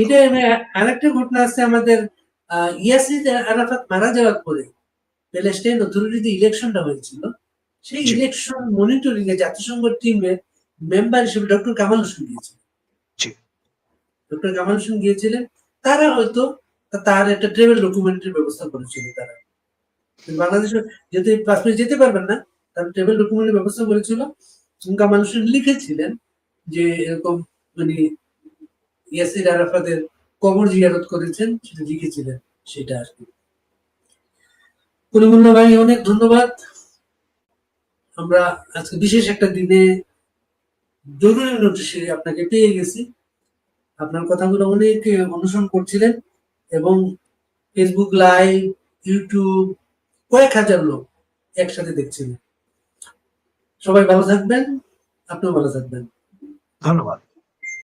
এটা আরেকটা ঘটনা আছে, আমাদের ইয়াসির আরাফাত মারা যাওয়ার পরে প্যালেস্টাইন অথরিটিতে ইলেকশনটা হয়েছিল, সেই ইলেকশন মনিটরিং এ জাতিসংঘ টিমের মেম্বার হিসেবে ডক্টর কামাল হোসেন গিয়েছিলেন। ডক্টর কামাল হোসেন গিয়েছিলেন, তারা হয়তো তার একটা ট্রাভেল ডকুমেন্টের ব্যবস্থা করেছিল। তারা বাংলাদেশে যেতে পাসপোর্ট যেতে পারবেন না, তার ট্রাভেল ডকুমেন্টের ব্যবস্থা করেছিল। কামাল হোসেন লিখেছিলেন যে এরকম মানে ইয়াসির আরাফাতের কবর জিয়ারত করেছেন, সেটা লিখেছিলেন, সেটা আর কি। কলিমুল্লাহ ভাই, অনেক ধন্যবাদ। আমরা আজকে বিশেষ একটা দিনে জরুরি নোটিশে আপনাকে পেয়ে গেছি। আপনার কথাগুলো অনেকে অনুসরণ করছিলেন এবং ফেসবুক লাইভ, ইউটিউব কয়েক হাজার লোক একসাথে দেখছিলেন। সবাই ভালো থাকবেন, আপনিও ভালো থাকবেন। ধন্যবাদ।